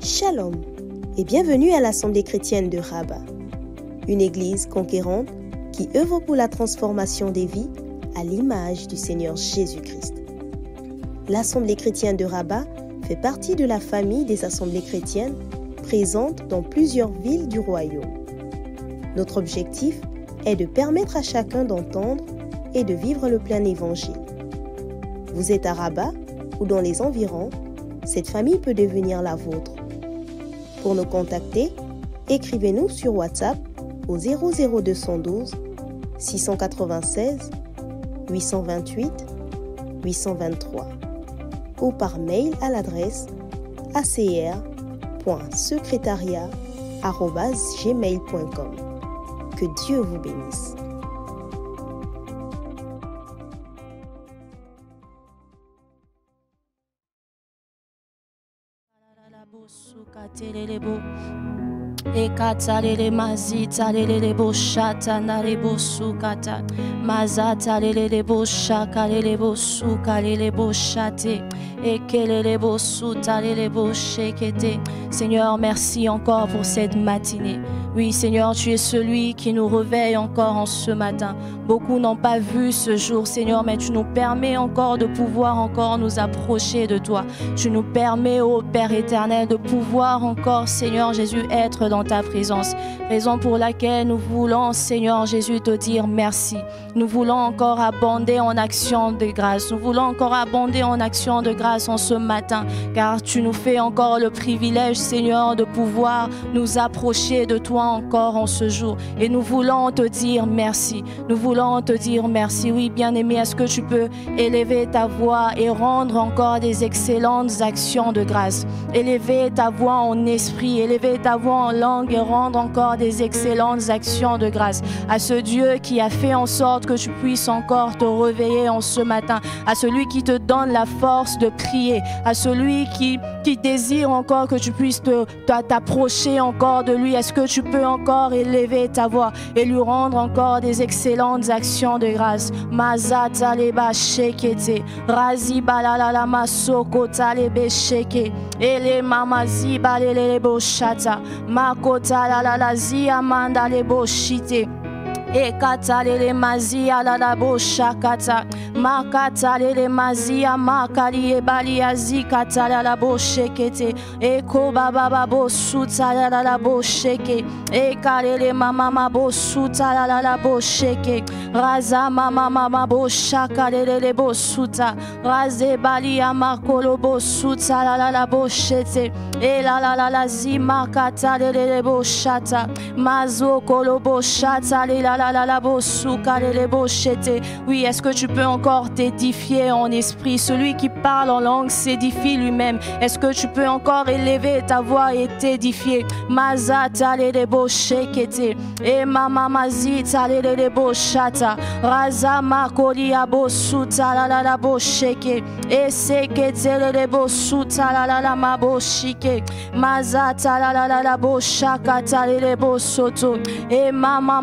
Shalom et bienvenue à l'Assemblée chrétienne de Rabat, une église conquérante qui œuvre pour la transformation des vies à l'image du Seigneur Jésus-Christ. L'Assemblée chrétienne de Rabat fait partie de la famille des assemblées chrétiennes présentes dans plusieurs villes du royaume. Notre objectif est de permettre à chacun d'entendre et de vivre le plein évangile. Vous êtes à Rabat ou dans les environs, cette famille peut devenir la vôtre. Pour nous contacter, écrivez-nous sur WhatsApp au 00212 696 828 823 ou par mail à l'adresse acr.secretariat@gmail.com. Que Dieu vous bénisse. Ekatalele mazitalele boshata narebo sukata mazatalele boshakalele bosukalele boshate ekelele bosutalele boshekete. Seigneur, merci encore pour cette matinée. Oui, Seigneur, tu es celui qui nous réveille encore en ce matin. Beaucoup n'ont pas vu ce jour, Seigneur, mais tu nous permets encore de pouvoir encore nous approcher de toi. Tu nous permets, ô Père éternel, de pouvoir encore, Seigneur Jésus, être dans ta présence. Raison pour laquelle nous voulons, Seigneur Jésus, te dire merci. Nous voulons encore abonder en action de grâce. Nous voulons encore abonder en action de grâce en ce matin, car tu nous fais encore le privilège, Seigneur, de pouvoir nous approcher de toi encore en ce jour. Et nous voulons te dire merci. Nous voulons te dire merci. Oui, bien-aimé, est-ce que tu peux élever ta voix et rendre encore des excellentes actions de grâce? Élever ta voix en esprit, élever ta voix en langue et rendre encore des excellentes actions de grâce à ce Dieu qui a fait en sorte que tu puisses encore te réveiller en ce matin, à celui qui te donne la force de prier, à celui qui désire encore que tu puisses t'approcher encore de lui. Est-ce que tu peux encore élever ta voix et lui rendre encore des excellentes actions de grâce? Mazata leba shekete, razi balala masoko talebe sheke, ele mamazi balele boshata, makota la la zi amanda lebo shite. Ekatalele mazia la la boshakata, makatalele mazia makali ebali azikata la la boshekete, eko baba babo suta la la bosheke, ekalele mama bosuta la la bosheke, raza mama boshakalele bosuta, raze bali amakolo bosuta la la boshete, e la zima katalele boshata, mazo kolo boshata la oui, est-ce que tu peux encore t'édifier en esprit? Celui qui parle en langue s'édifie lui-même. Est-ce que tu peux encore élever ta voix et t'édifier? Mazata le boshekete, e mama mazita le boshata, raza makoli abosuta la bosheke, e sekete le bosuta la maboshike, mazata la boshakata le bosoto, e mama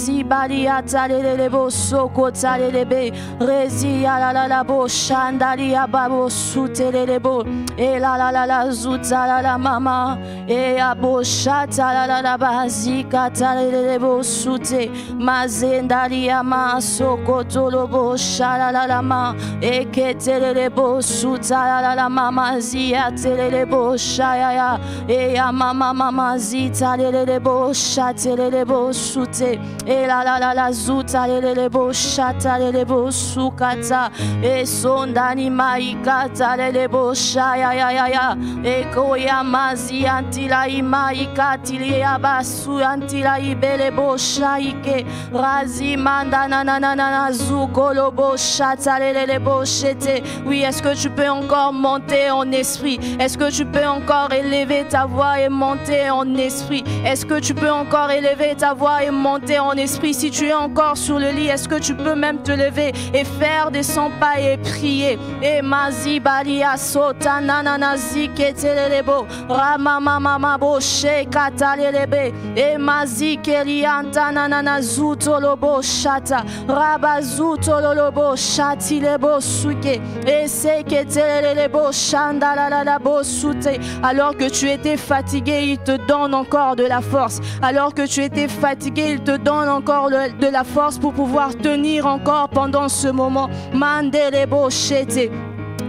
zibali atalele bo soko talele rezi la bo shandali ababo sutelele bo e la zuta la mama e abo shata la bazika talele bo sute mazendali ama soko tolobo shala la ma e ketelele bo suta la mama zia telele bo shaya e ya mama zita lele bo shatelele bo sute e la zuta lele bo shata lele bo sukata e sondani maikata lele bo shaya ya e koya mazi antila imaikati ya basu antila ibele bo shaike razi manda na zukolo bo shata lele bo shete. Oui, est-ce que tu peux encore monter en esprit? Est-ce que tu peux encore élever ta voix et monter en esprit? Est-ce que tu peux encore élever ta voix et monter en esprit? Saint-Esprit, si tu es encore sur le lit, est-ce que tu peux même te lever et faire des 100 pas et prier? Et mazi balia sota nananazi ketelelebo ramama mama boshe katalelebe e mazi kelianta nananazuto lobo shata rabazuto lobo shatilebo suke et se ketelelebo shandalalabo sute. Alors que tu étais fatigué, il te donne encore de la force. Alors que tu étais fatigué, il te donne encore de la force pour pouvoir tenir encore pendant ce moment. Mandelebo shete.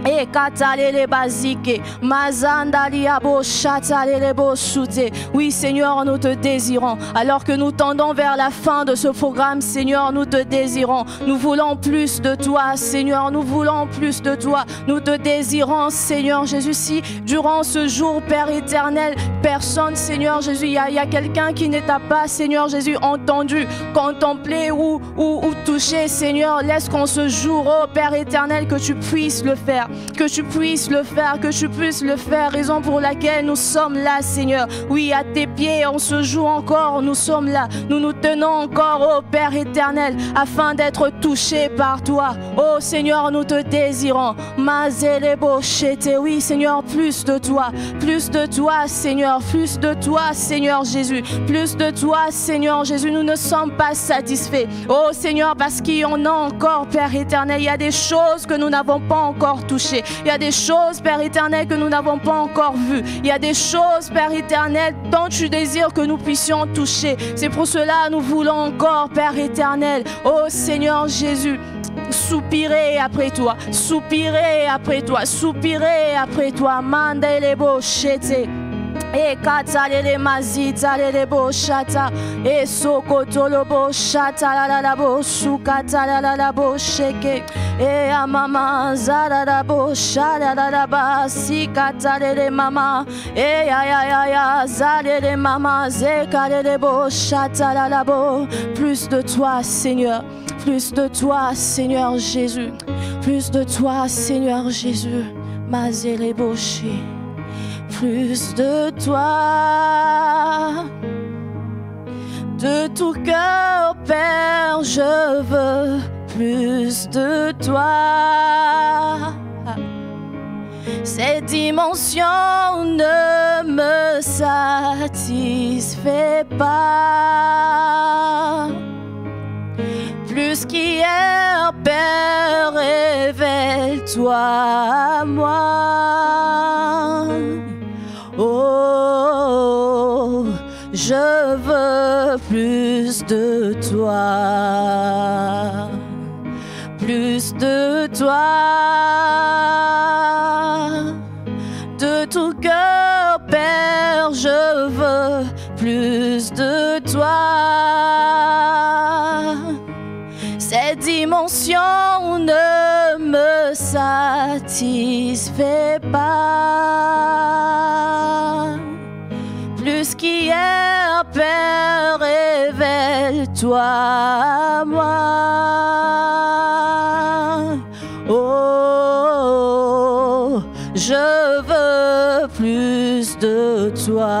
Et katalele bazike, mazandaliabo chatalelebo soute. Oui, Seigneur, nous te désirons. Alors que nous tendons vers la fin de ce programme, Seigneur, nous te désirons. Nous voulons plus de toi, Seigneur. Nous voulons plus de toi. Nous te désirons, Seigneur Jésus. Si durant ce jour, Père éternel, personne, Seigneur Jésus, il y a quelqu'un qui ne t'a pas, Seigneur Jésus, entendu, contemplé ou touché, Seigneur, laisse qu'en ce jour, oh Père éternel, que tu puisses le faire. Que tu puisses le faire, que tu puisses le faire, raison pour laquelle nous sommes là, Seigneur. Oui, à tes pieds, on se joue encore, nous sommes là. Nous nous tenons encore, oh Père éternel, afin d'être touchés par toi. Oh Seigneur, nous te désirons. Mazelebo chete, oui Seigneur, plus de toi, Seigneur, plus de toi, Seigneur Jésus, plus de toi, Seigneur Jésus. Nous ne sommes pas satisfaits. Oh Seigneur, parce qu'il y en a encore, Père éternel, il y a des choses que nous n'avons pas encore touchées. Il y a des choses, Père éternel, que nous n'avons pas encore vues. Il y a des choses, Père éternel, dont tu désires que nous puissions toucher. C'est pour cela que nous voulons encore, Père éternel, oh Seigneur Jésus, soupirer après toi, soupirer après toi, soupirer après toi. Mandelebo chete. E katalele mazita lele bo shata e sokoto lobo shata la la bo sukata la la bo sheke e amama zara la bo shara la ba sikata lele mama e ya zalele mama zekalele bo shata la bo. Plus de toi, Seigneur, plus de toi, Seigneur Jésus, plus de toi, Seigneur Jésus. Mazele boché. Plus de toi, de tout cœur, Père, je veux plus de toi. Cette dimension ne me satisfait pas. Plus qu'hier, Père, révèle-toi à moi. Oh, je veux plus de toi, plus de toi, de tout cœur, Père, je veux plus de toi. Cette dimension ne me satisfait pas. Plus qu'hier, Père, révèle-toi à moi. Oh, je veux plus de toi.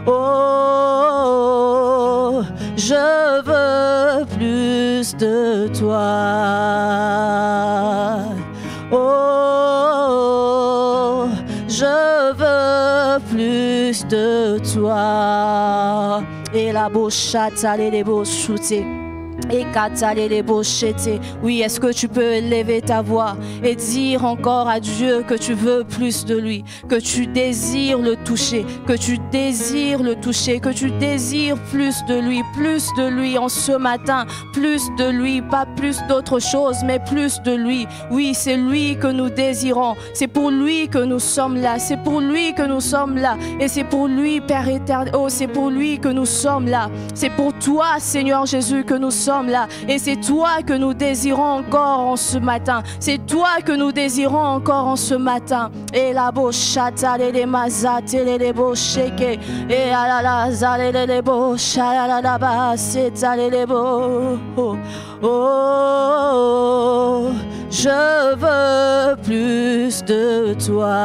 Oh, je veux plus de toi. Oh, je veux plus de toi. Et la bouchate, allez les beaux shooter. Et katalele bochete. Oui, est-ce que tu peux élever ta voix et dire encore à Dieu que tu veux plus de lui, que tu désires le toucher, que tu désires le toucher, que tu désires plus de lui en ce matin, plus de lui, pas plus d'autre chose, mais plus de lui. Oui, c'est lui que nous désirons, c'est pour lui que nous sommes là, c'est pour lui que nous sommes là, et c'est pour lui, Père éternel, oh, c'est pour lui que nous sommes là, c'est pour toi, Seigneur Jésus, que nous sommes là, et c'est toi que nous désirons encore en ce matin, c'est toi que nous désirons encore en ce matin. Et la bochata les mazate les bocheke et la zale les bocha la ba c'est les bo. Oh, je veux plus de toi.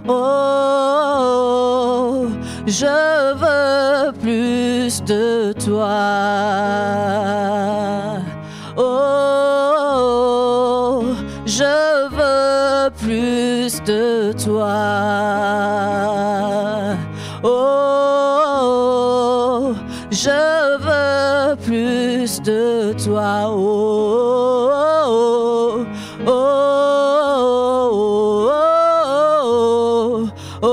Oh, je veux plus de toi. Oh, je veux plus de toi. Oh, je veux plus de toi. Oh, oh, oh, oh, oh,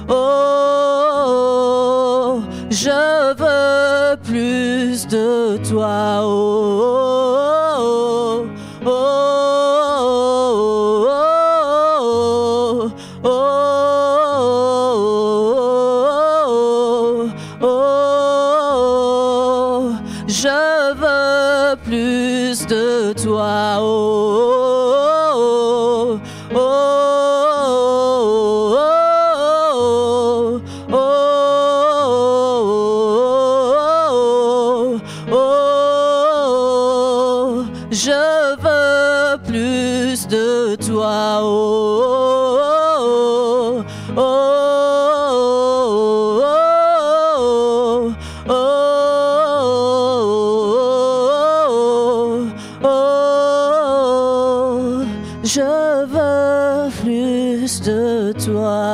oh, je veux plus de toi. Oh, oh, oh, oh, oh, je veux plus de toi. Oh, oh, oh, oh, oh, je veux plus de toi. Oh, oh, oh, oh, je veux plus de toi.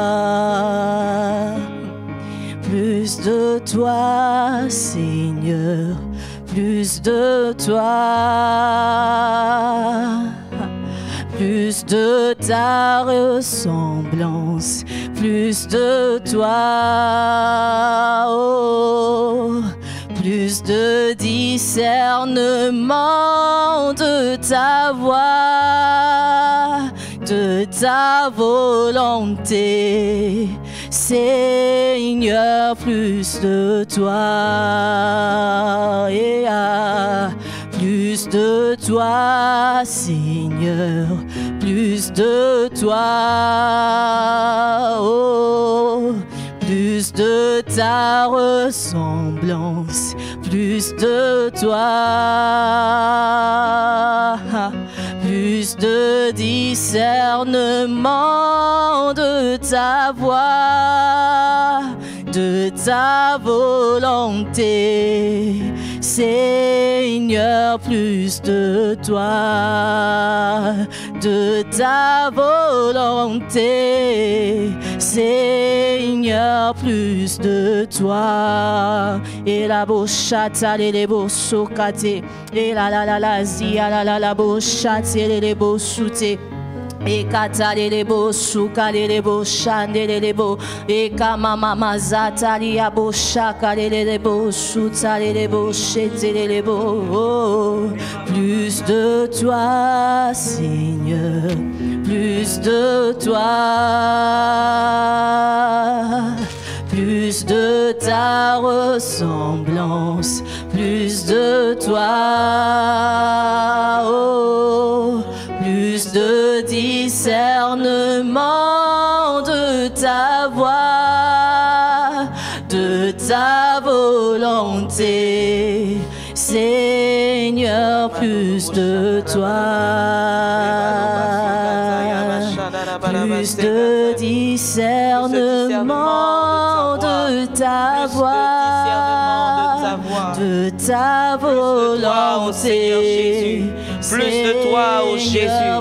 Plus de toi, Seigneur, plus de toi, plus de ta ressemblance, plus de toi, oh, plus de discernement de ta voix, de ta volonté. Seigneur, plus de toi, plus de toi, Seigneur, plus de toi, oh, plus de ta ressemblance, plus de toi, plus de discernement de ta voix, de ta volonté. Seigneur, plus de toi, de ta volonté. Seigneur, plus de toi. Et la bochata, les beaux sokate, et la zia, la bochate, les beaux soute. E katalelebo sukalelebo shandelebo e kama mazatalia shakalelebo sutalelebo shetelelebo. Oh, plus de toi, Seigneur, plus de toi, plus de ta ressemblance, plus de toi, oh, plus de discernement de ta voix, de ta volonté. Seigneur, plus de toi, plus de discernement de ta voix, de ta volonté. Plus de toi, ô Jésus,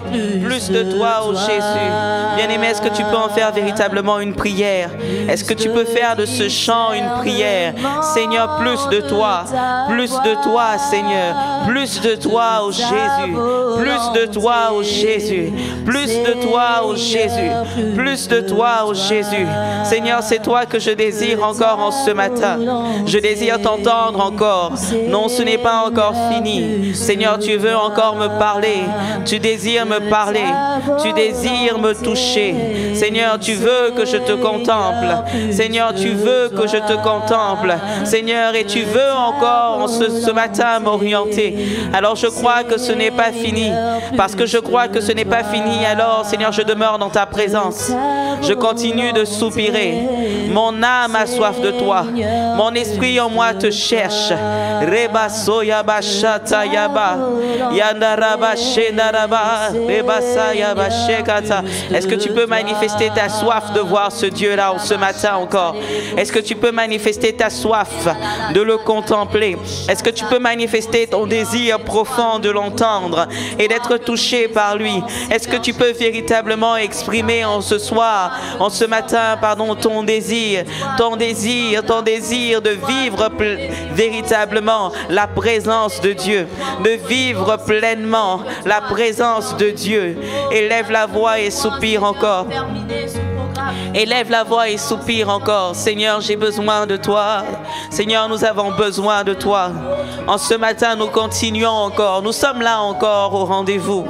plus de toi, ô Jésus. Bien-aimé, est-ce que tu peux en faire véritablement une prière? Est-ce que tu peux faire de ce chant une prière? Seigneur, plus de toi, Seigneur, plus de toi, ô Jésus, plus de toi, ô Jésus, plus de toi, ô Jésus, plus de toi, ô Jésus. Seigneur, c'est toi que je désire encore en ce matin. Je désire t'entendre encore. Non, ce n'est pas encore fini. Seigneur, tu veux encore me parler. Tu désires me parler. Tu désires me toucher. Seigneur, tu veux que je te contemple. Seigneur, tu veux que je te contemple. Seigneur, et tu veux encore ce matin m'orienter. Alors je crois que ce n'est pas fini. Parce que je crois que ce n'est pas fini. Alors, Seigneur, je demeure dans ta présence. Je continue de soupirer. Mon âme a soif de toi. Mon esprit en moi te cherche. Reba soya bashata yaba. Yanda Est-ce que tu peux manifester ta soif de voir ce Dieu-là ce matin encore? Est-ce que tu peux manifester ta soif de le contempler? Est-ce que tu peux manifester ton désir profond de l'entendre et d'être touché par lui? Est-ce que tu peux véritablement exprimer en ce soir, en ce matin, pardon, ton désir de vivre véritablement la présence de Dieu, de vivre pleinement la présence de Dieu? Élève la voix et soupire encore. Élève la voix et soupire encore. Seigneur, j'ai besoin de toi. Seigneur, nous avons besoin de toi. En ce matin, nous continuons encore. Nous sommes là encore au rendez-vous.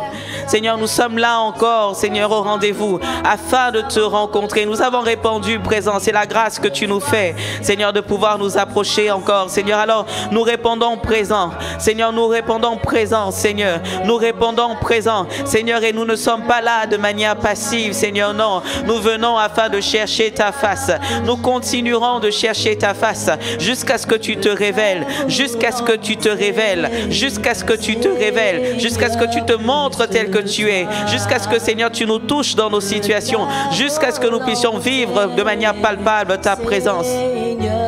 Seigneur, nous sommes là encore, Seigneur, au rendez-vous, afin de te rencontrer. Nous avons répondu présent. C'est la grâce que tu nous fais, Seigneur, de pouvoir nous approcher encore. Seigneur, alors, nous répondons présent. Seigneur, nous répondons présent, Seigneur. Nous répondons présent, Seigneur, et nous ne sommes pas là de manière passive, Seigneur, non. Nous venons afin de chercher ta face. Nous continuerons de chercher ta face jusqu'à ce que tu te révèles, jusqu'à ce que tu te révèles, jusqu'à ce que tu te révèles, jusqu'à ce que tu te montres tel que tu es, jusqu'à ce que, Seigneur, tu nous touches dans nos situations, jusqu'à ce que nous puissions vivre de manière palpable ta présence.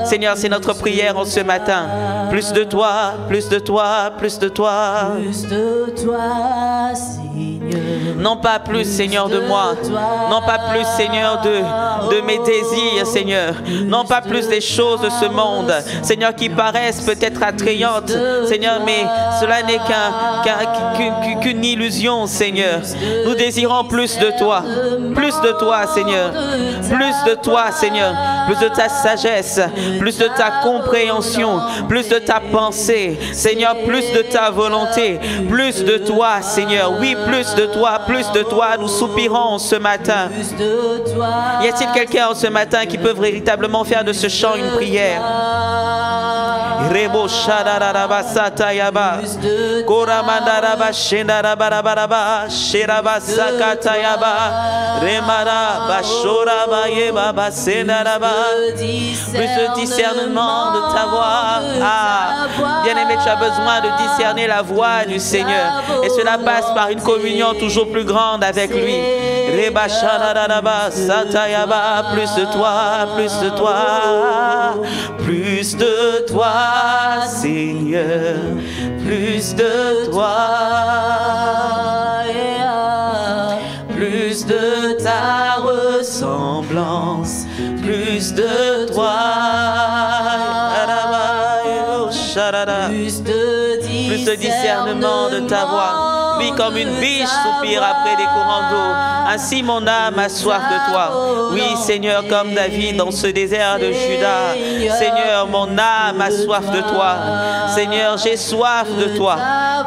Seigneur, c'est notre prière en ce matin. Plus de toi, plus de toi, plus de toi. Plus de toi, Seigneur. Non pas plus, Seigneur, de moi. Non pas plus, Seigneur, de mes désirs, Seigneur. Non pas plus des choses de ce monde, Seigneur, qui paraissent peut-être attrayantes, Seigneur, mais cela n'est qu'une illusion, Seigneur. Nous désirons plus de toi, Seigneur. Plus de toi, Seigneur. Plus de ta sagesse, plus de ta compréhension, plus de ta pensée, Seigneur, plus de ta volonté, plus de toi, Seigneur. Oui, plus de toi, nous soupirons ce matin. Y a-t-il quelqu'un ce matin qui peut véritablement faire de ce chant une prière? Rebo shadaraba satayaba koramandaraba shendarabaraba sheraba sakatayaba remara bashoraba yeba basendaraba. Plus de discernement de ta voix. Ah, bien-aimé, tu as besoin de discerner la voix du Seigneur, et cela passe par une communion toujours plus grande avec lui. Reba shadaraba satayaba. Plus de toi, plus de toi, plus de toi, Seigneur, plus de toi, plus de ta ressemblance, plus de toi, plus de discernement de ta voix. Oui, comme une biche soupire après des courants d'eau, ainsi mon âme a soif de toi. Oui, Seigneur, comme David dans ce désert de Juda. Seigneur, mon âme a soif de toi. Seigneur, j'ai soif de toi.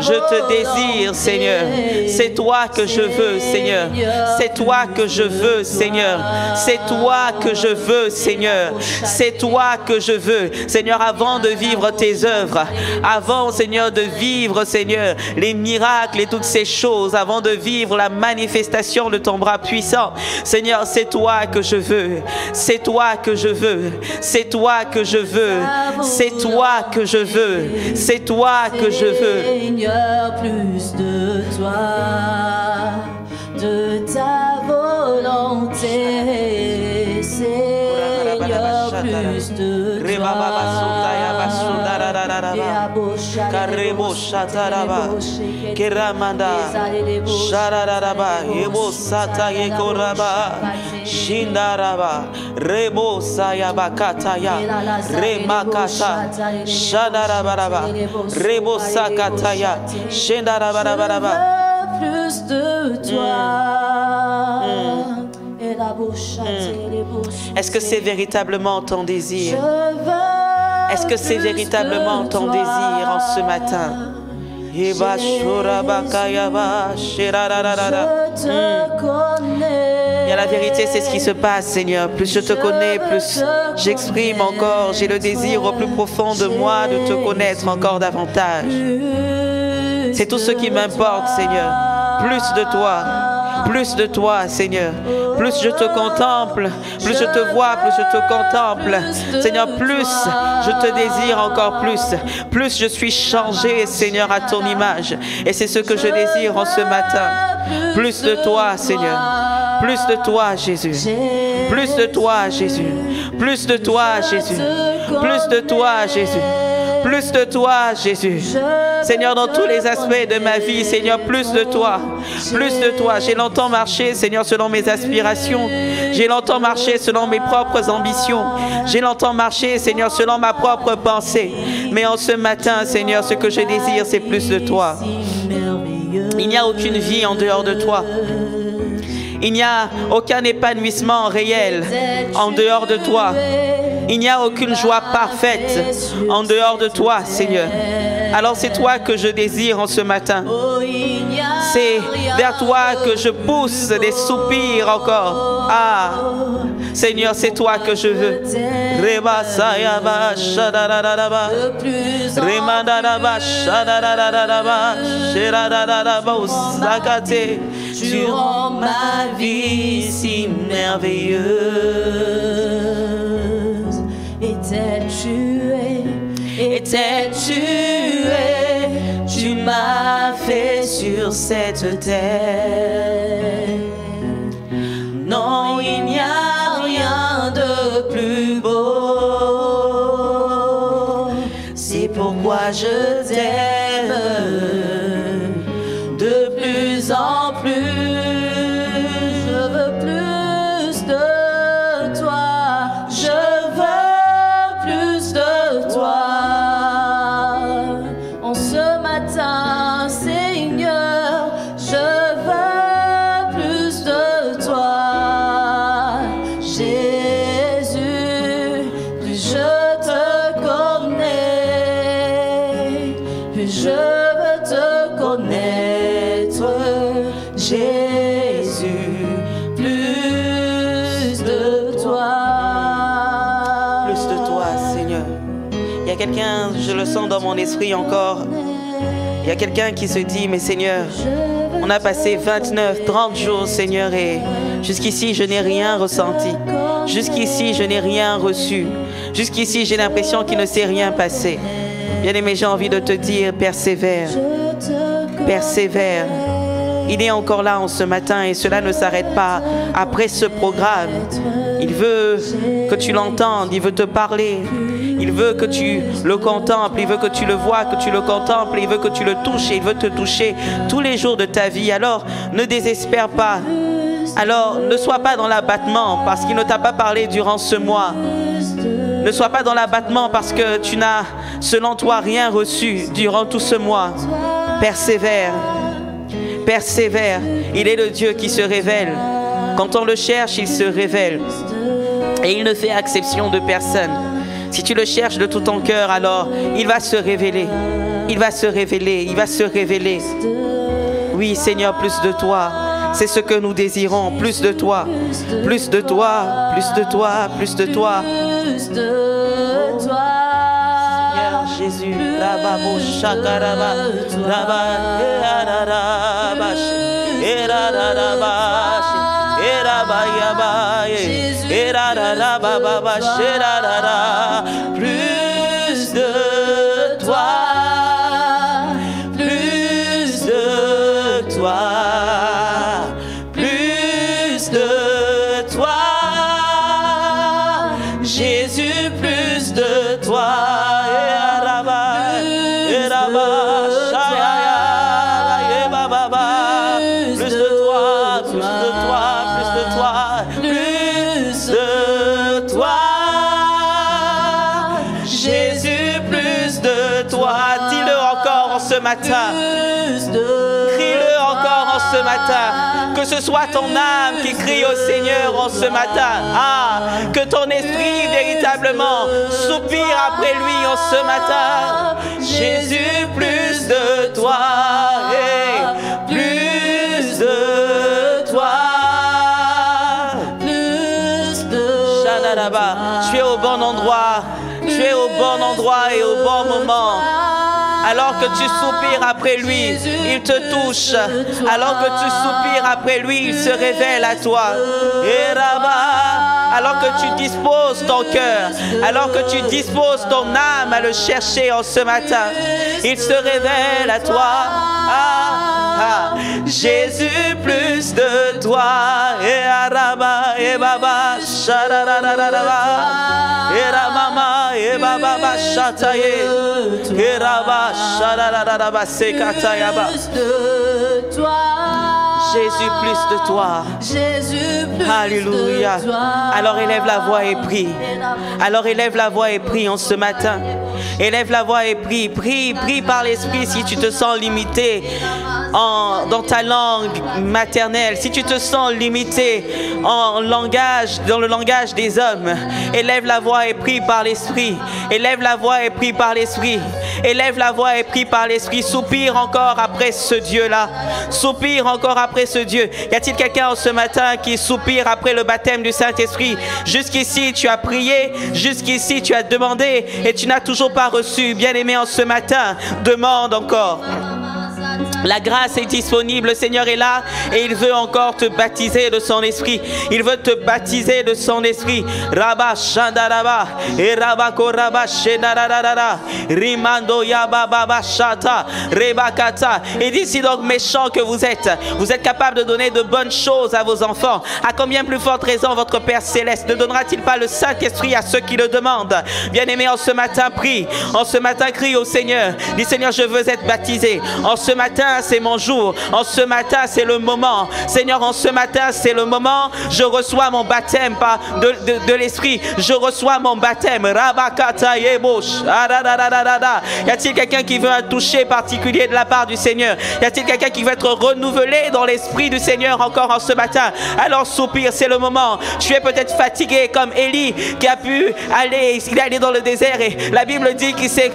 Je te désire, Seigneur. C'est toi que je veux, Seigneur. C'est toi que je veux, Seigneur. C'est toi que je veux, Seigneur. C'est toi que je veux, Seigneur, avant de vivre tes œuvres. Avant, Seigneur, de vivre, Seigneur, les miracles et toutes ces choses, avant de vivre la manifestation de ton bras puissant. Seigneur, c'est toi que je veux. C'est toi que je veux. C'est toi que je veux. C'est toi que je veux. C'est toi que je veux. Seigneur, plus de toi, de ta volonté. Seigneur, plus de toi. Karebo shataraba keramanda shararaba yebo sataye koraba shindaraba rebo sayaba kataya remakata shadaraba rebo sakataya shindaraba. Plus de toi. Est-ce que c'est véritablement ton désir? Est-ce que c'est véritablement ton désir en ce matin? Et la vérité, c'est ce qui se passe, Seigneur. Plus je te connais, plus j'exprime encore. J'ai le désir au plus profond de moi de te connaître encore davantage. C'est tout ce qui m'importe, Seigneur. Plus de toi. Plus de toi, Seigneur. Plus je te contemple, plus je te vois, plus je te contemple. Seigneur, plus je te désire encore plus. Plus je suis changé, Seigneur, à ton image. Et c'est ce que je désire en ce matin. Plus de toi, Seigneur. Plus de toi, Jésus. Plus de toi, Jésus. Plus de toi, Jésus. Plus de toi, Jésus. Plus de toi, Jésus. Seigneur, dans tous les aspects de ma vie, Seigneur, plus de toi. Plus de toi. J'ai longtemps marché, Seigneur, selon mes aspirations. J'ai longtemps marché selon mes propres ambitions. J'ai longtemps marché, Seigneur, selon ma propre pensée. Mais en ce matin, Seigneur, ce que je désire, c'est plus de toi. Il n'y a aucune vie en dehors de toi. Il n'y a aucun épanouissement réel en dehors de toi. Il n'y a aucune joie parfaite en dehors de toi, Seigneur. Alors c'est toi que je désire en ce matin. C'est vers toi que je pousse des soupirs encore. Ah, Seigneur, c'est toi que je veux. Tu rends ma vie si merveilleuse. Et t'es tué, tu m'as fait sur cette terre. Non, il n'y a rien de plus beau. C'est pourquoi je t'aime de plus en plus. Je veux plus de toi. Je veux plus de toi. En ce matin, Seigneur, je veux plus de toi. Jésus, plus je te connais, plus je veux te connaître. Jésus, plus de toi. Plus de toi, Seigneur. Il y a quelqu'un, je le sens dans mon esprit encore. Il y a quelqu'un qui se dit, mais Seigneur, on a passé 29, 30 jours, Seigneur, et jusqu'ici, je n'ai rien ressenti. Jusqu'ici, je n'ai rien reçu. Jusqu'ici, j'ai l'impression qu'il ne s'est rien passé. Bien-aimé, j'ai envie de te dire, persévère. Persévère. Il est encore là en ce matin et cela ne s'arrête pas après ce programme. Il veut que tu l'entendes, il veut te parler. Il veut que tu le contemples, il veut que tu le vois, que tu le contemples, il veut que tu le touches et il veut te toucher tous les jours de ta vie. Alors, ne désespère pas. Alors, ne sois pas dans l'abattement parce qu'il ne t'a pas parlé durant ce mois. Ne sois pas dans l'abattement parce que tu n'as, selon toi, rien reçu durant tout ce mois. Persévère. Persévère. Il est le Dieu qui se révèle. Quand on le cherche, il se révèle. Et il ne fait exception de personne. Si tu le cherches de tout ton cœur, alors il va se révéler. Il va se révéler. Il va se révéler. Oui, Seigneur, plus de toi. C'est ce que nous désirons. Plus de toi. Plus de toi. Plus de toi. Plus de toi. Plus de toi. Seigneur Jésus. Rababo shakaraba. Plus de toi, plus de toi, plus de toi, Jésus, plus de toi. Ce matin, crie-le encore en ce matin, que ce soit ton âme qui crie au Seigneur en ce matin, que ton esprit véritablement soupire après lui en ce matin. Jésus, plus de toi, plus de toi, plus de toi. Tu es au bon endroit, tu es au bon endroit et au bon moment. Alors que tu soupires après lui, il te touche. Alors que tu soupires après lui, il se révèle à toi. Et Rabba, alors que tu disposes ton cœur, alors que tu disposes ton âme à le chercher en ce matin, il se révèle à toi. Jésus, plus de toi. Et Araba, et Baba, Shararararaba, et Ramama, et Baba, Shataye, et Raba, Shararararaba, Sekatayaba. Jésus, plus de toi. Jésus, plus Alléluia. de toi. Alors élève la voix et prie. Alors élève la voix et prie en ce matin. Élève la voix et prie. Prie, prie par l'Esprit si tu te sens limité dans ta langue maternelle. Si tu te sens limité dans le langage des hommes. Élève la voix et prie par l'Esprit. Élève la voix et prie par l'Esprit. Élève la voix et prie par l'Esprit. Soupire encore après ce Dieu-là. Soupire encore après ce Dieu. Y a-t-il quelqu'un ce matin qui soupire après le baptême du Saint-Esprit? Jusqu'ici, tu as prié. Jusqu'ici, tu as demandé et tu n'as toujours pas reçu. Bien-aimé, en ce matin, demande encore. La grâce est disponible, le Seigneur est là et il veut encore te baptiser de son esprit. Il veut te baptiser de son esprit. Rabba Shandaraba et Rabba Koraba Shenararara Rimando Yababa Shata Rebakata. Et d'ici donc méchants que vous êtes capable de donner de bonnes choses à vos enfants. À combien plus forte raison votre Père Céleste ne donnera-t-il pas le Saint-Esprit à ceux qui le demandent? Bien-aimé, en ce matin, prie. En ce matin, crie au Seigneur. Dis Seigneur, je veux être baptisé. En ce matin, c'est mon jour. En ce matin, c'est le moment. Seigneur, en ce matin, c'est le moment. Je reçois mon baptême de l'Esprit. Je reçois mon baptême. Rabakata Yebosh. Y a-t-il quelqu'un qui veut un toucher particulier de la part du Seigneur? Y a-t-il quelqu'un qui veut être renouvelé dans l'Esprit du Seigneur encore en ce matin? Alors soupire, c'est le moment. Tu es peut-être fatigué comme Élie qui a pu aller, il est allé dans le désert et la Bible dit qu'il s'est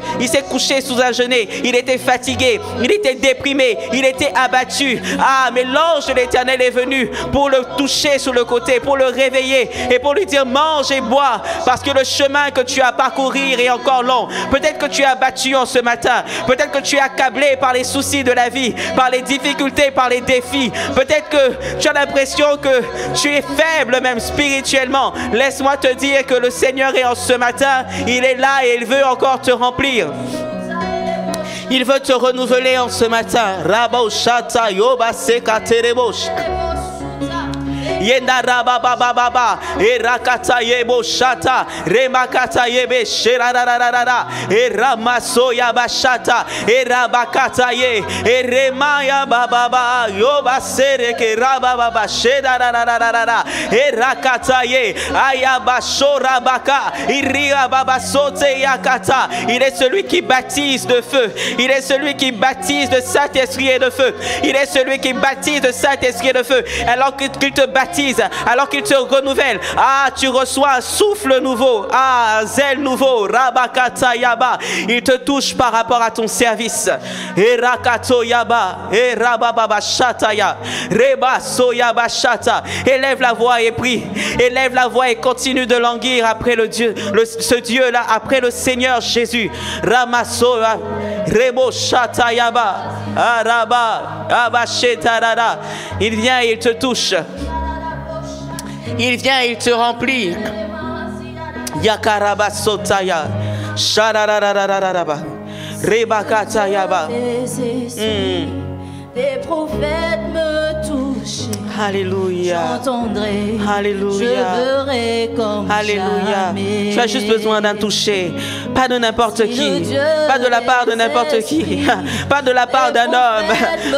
couché sous un genêt. Il était fatigué, il était déprimé, il était abattu. Ah, mais l'ange de l'Éternel est venu pour le toucher sur le côté, pour le réveiller et pour lui dire mange et bois parce que le chemin que tu as parcourir est encore long. Peut-être que tu es abattu en ce matin. Peut-être que tu es accablé par les soucis de la vie, par les difficultés, par les défis. Peut-être que tu as l'impression que tu es faible même spirituellement. Laisse-moi te dire que le Seigneur est en ce matin. Il est là et il veut encore te remplir. Il veut te renouveler en ce matin. Rabo shata yoba seka terebosh. Yenda raba baba baba erakata yebo shata remakata yebe sherarararara eramaso yabashata erabakata ye eremaya baba baba yoba sereke raba baba sherarararara erakata ye ayabashora baka iria baba sote yakata. Il est celui qui baptise de feu. Il est celui qui baptise de Saint-Esprit et de feu. Il est celui qui baptise de Saint-Esprit et de feu. Alors qu'il te baptise, alors qu'il te renouvelle, ah, tu reçois un souffle nouveau, ah, un zèle nouveau, Rabakata Yaba. Il te touche par rapport à ton service. Erakato Yaba, Erababa Shataya, Reba Soyaba Shata. Élève la voix et prie. Élève la voix et continue de languir après ce Dieu-là, après le Seigneur Jésus. Ramasoya, Rebo Shata Yaba, Araba, Abashetarada. Il vient et il te touche. Il vient, il te remplit. Yakaraba sotaya. Sharararararaba. Rebakata yaba. Des prophètes me touchent. Alléluia. J'entendrai. Alléluia. Je verrai comme Alléluia. jamais. Tu as juste besoin d'un toucher. Pas de n'importe qui. Pas de la part de n'importe qui. Pas de la part d'un homme.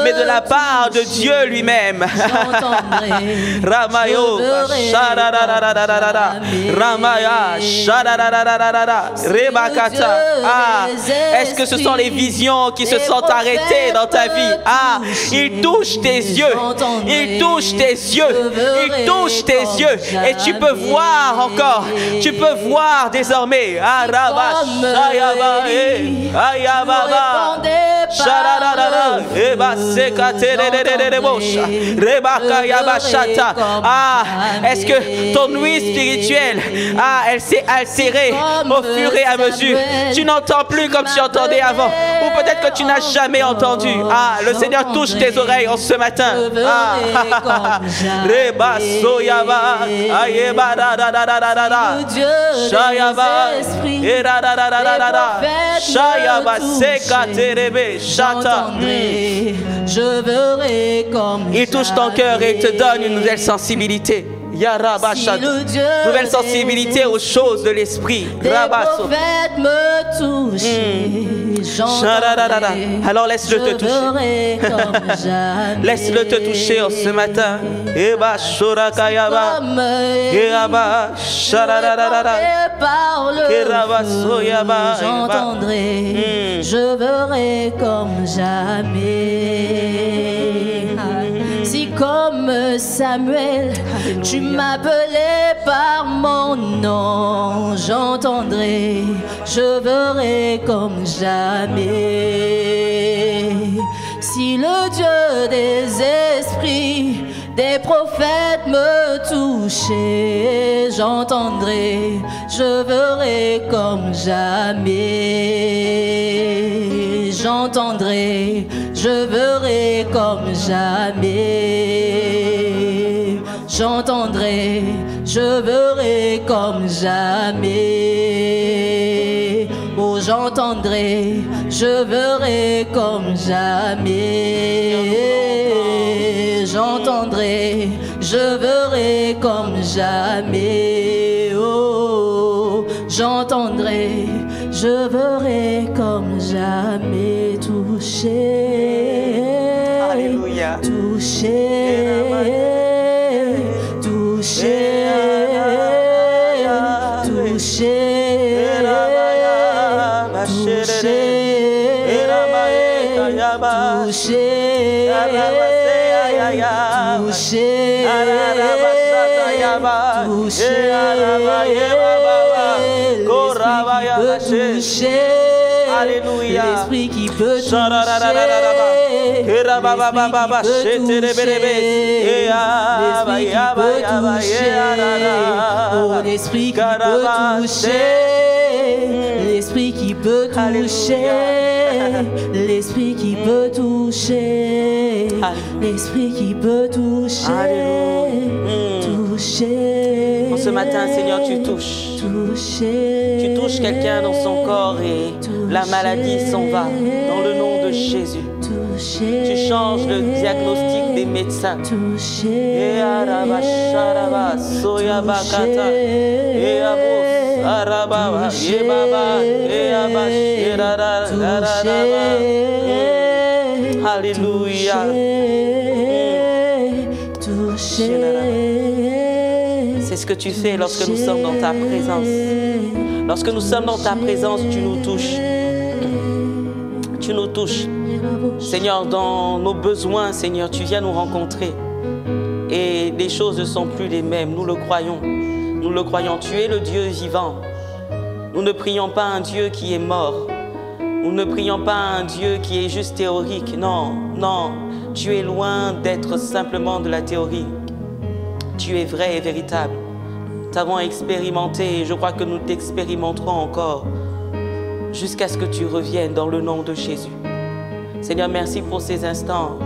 Mais de la part de Dieu lui-même. Ramayo. Ramaya. Rebakata. Ah. Est-ce que ce sont les visions qui se sont arrêtées dans ta vie? Ah. Il touche tes yeux. Il touche tes yeux. Il touche tes yeux. Et tu peux voir encore. Tu peux voir désormais. Araba Ah, est-ce que ton ouïe spirituelle, elle s'est altérée au fur et à mesure? Tu n'entends plus comme tu entendais avant. Ou peut-être que tu n'as jamais entendu. Ah, le Seigneur touche tes oreilles en ce matin. Il touche ton cœur et il te donne une nouvelle sensibilité. Nouvelle sensibilité aux choses de l'esprit. Alors laisse-le te toucher. Laisse-le te toucher en ce matin. J'entendrai, je verrai comme jamais. Si comme Samuel, tu m'appelais par mon nom, j'entendrai, je verrai comme jamais. Si le Dieu des esprits, des prophètes me touchaient, j'entendrai, je verrai comme jamais. J'entendrai, je verrai comme jamais. J'entendrai, je verrai comme jamais. Oh, j'entendrai, je verrai comme jamais. J'entendrai, je verrai comme jamais. Oh, j'entendrai, je verrai comme jamais. Toucher, Alléluia. Toucher, toucher, toucher, Alléluia. L'esprit qui peut toucher, l'esprit qui peut toucher, l'esprit qui peut toucher, l'esprit qui peut toucher, l'esprit qui peut toucher, toucher. En ce matin, Seigneur, tu touches. Tu touches quelqu'un dans son corps et la maladie s'en va. Dans le nom de Jésus. Tu changes le diagnostic des médecins. Alléluia. C'est ce que tu fais lorsque nous sommes dans ta présence. Lorsque nous sommes dans ta présence, tu nous touches. Tu nous touches. Seigneur, dans nos besoins, Seigneur, tu viens nous rencontrer. Et les choses ne sont plus les mêmes. Nous le croyons. Nous le croyons. Tu es le Dieu vivant. Nous ne prions pas un Dieu qui est mort. Nous ne prions pas un Dieu qui est juste théorique. Non, non. Tu es loin d'être simplement de la théorie. Tu es vrai et véritable. Nous t'avons expérimenté et je crois que nous t'expérimenterons encore jusqu'à ce que tu reviennes dans le nom de Jésus. Seigneur, merci pour ces instants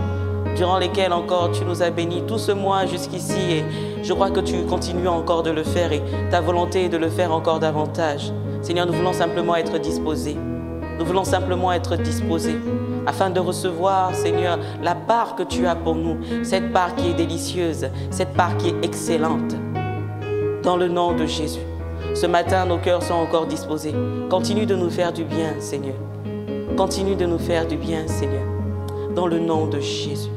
durant lesquels encore tu nous as bénis tout ce mois jusqu'ici et je crois que tu continues encore de le faire et ta volonté est de le faire encore davantage. Seigneur, nous voulons simplement être disposés. Nous voulons simplement être disposés afin de recevoir, Seigneur, la part que tu as pour nous, cette part qui est délicieuse, cette part qui est excellente. Dans le nom de Jésus. Ce matin, nos cœurs sont encore disposés. Continue de nous faire du bien, Seigneur. Continue de nous faire du bien, Seigneur. Dans le nom de Jésus.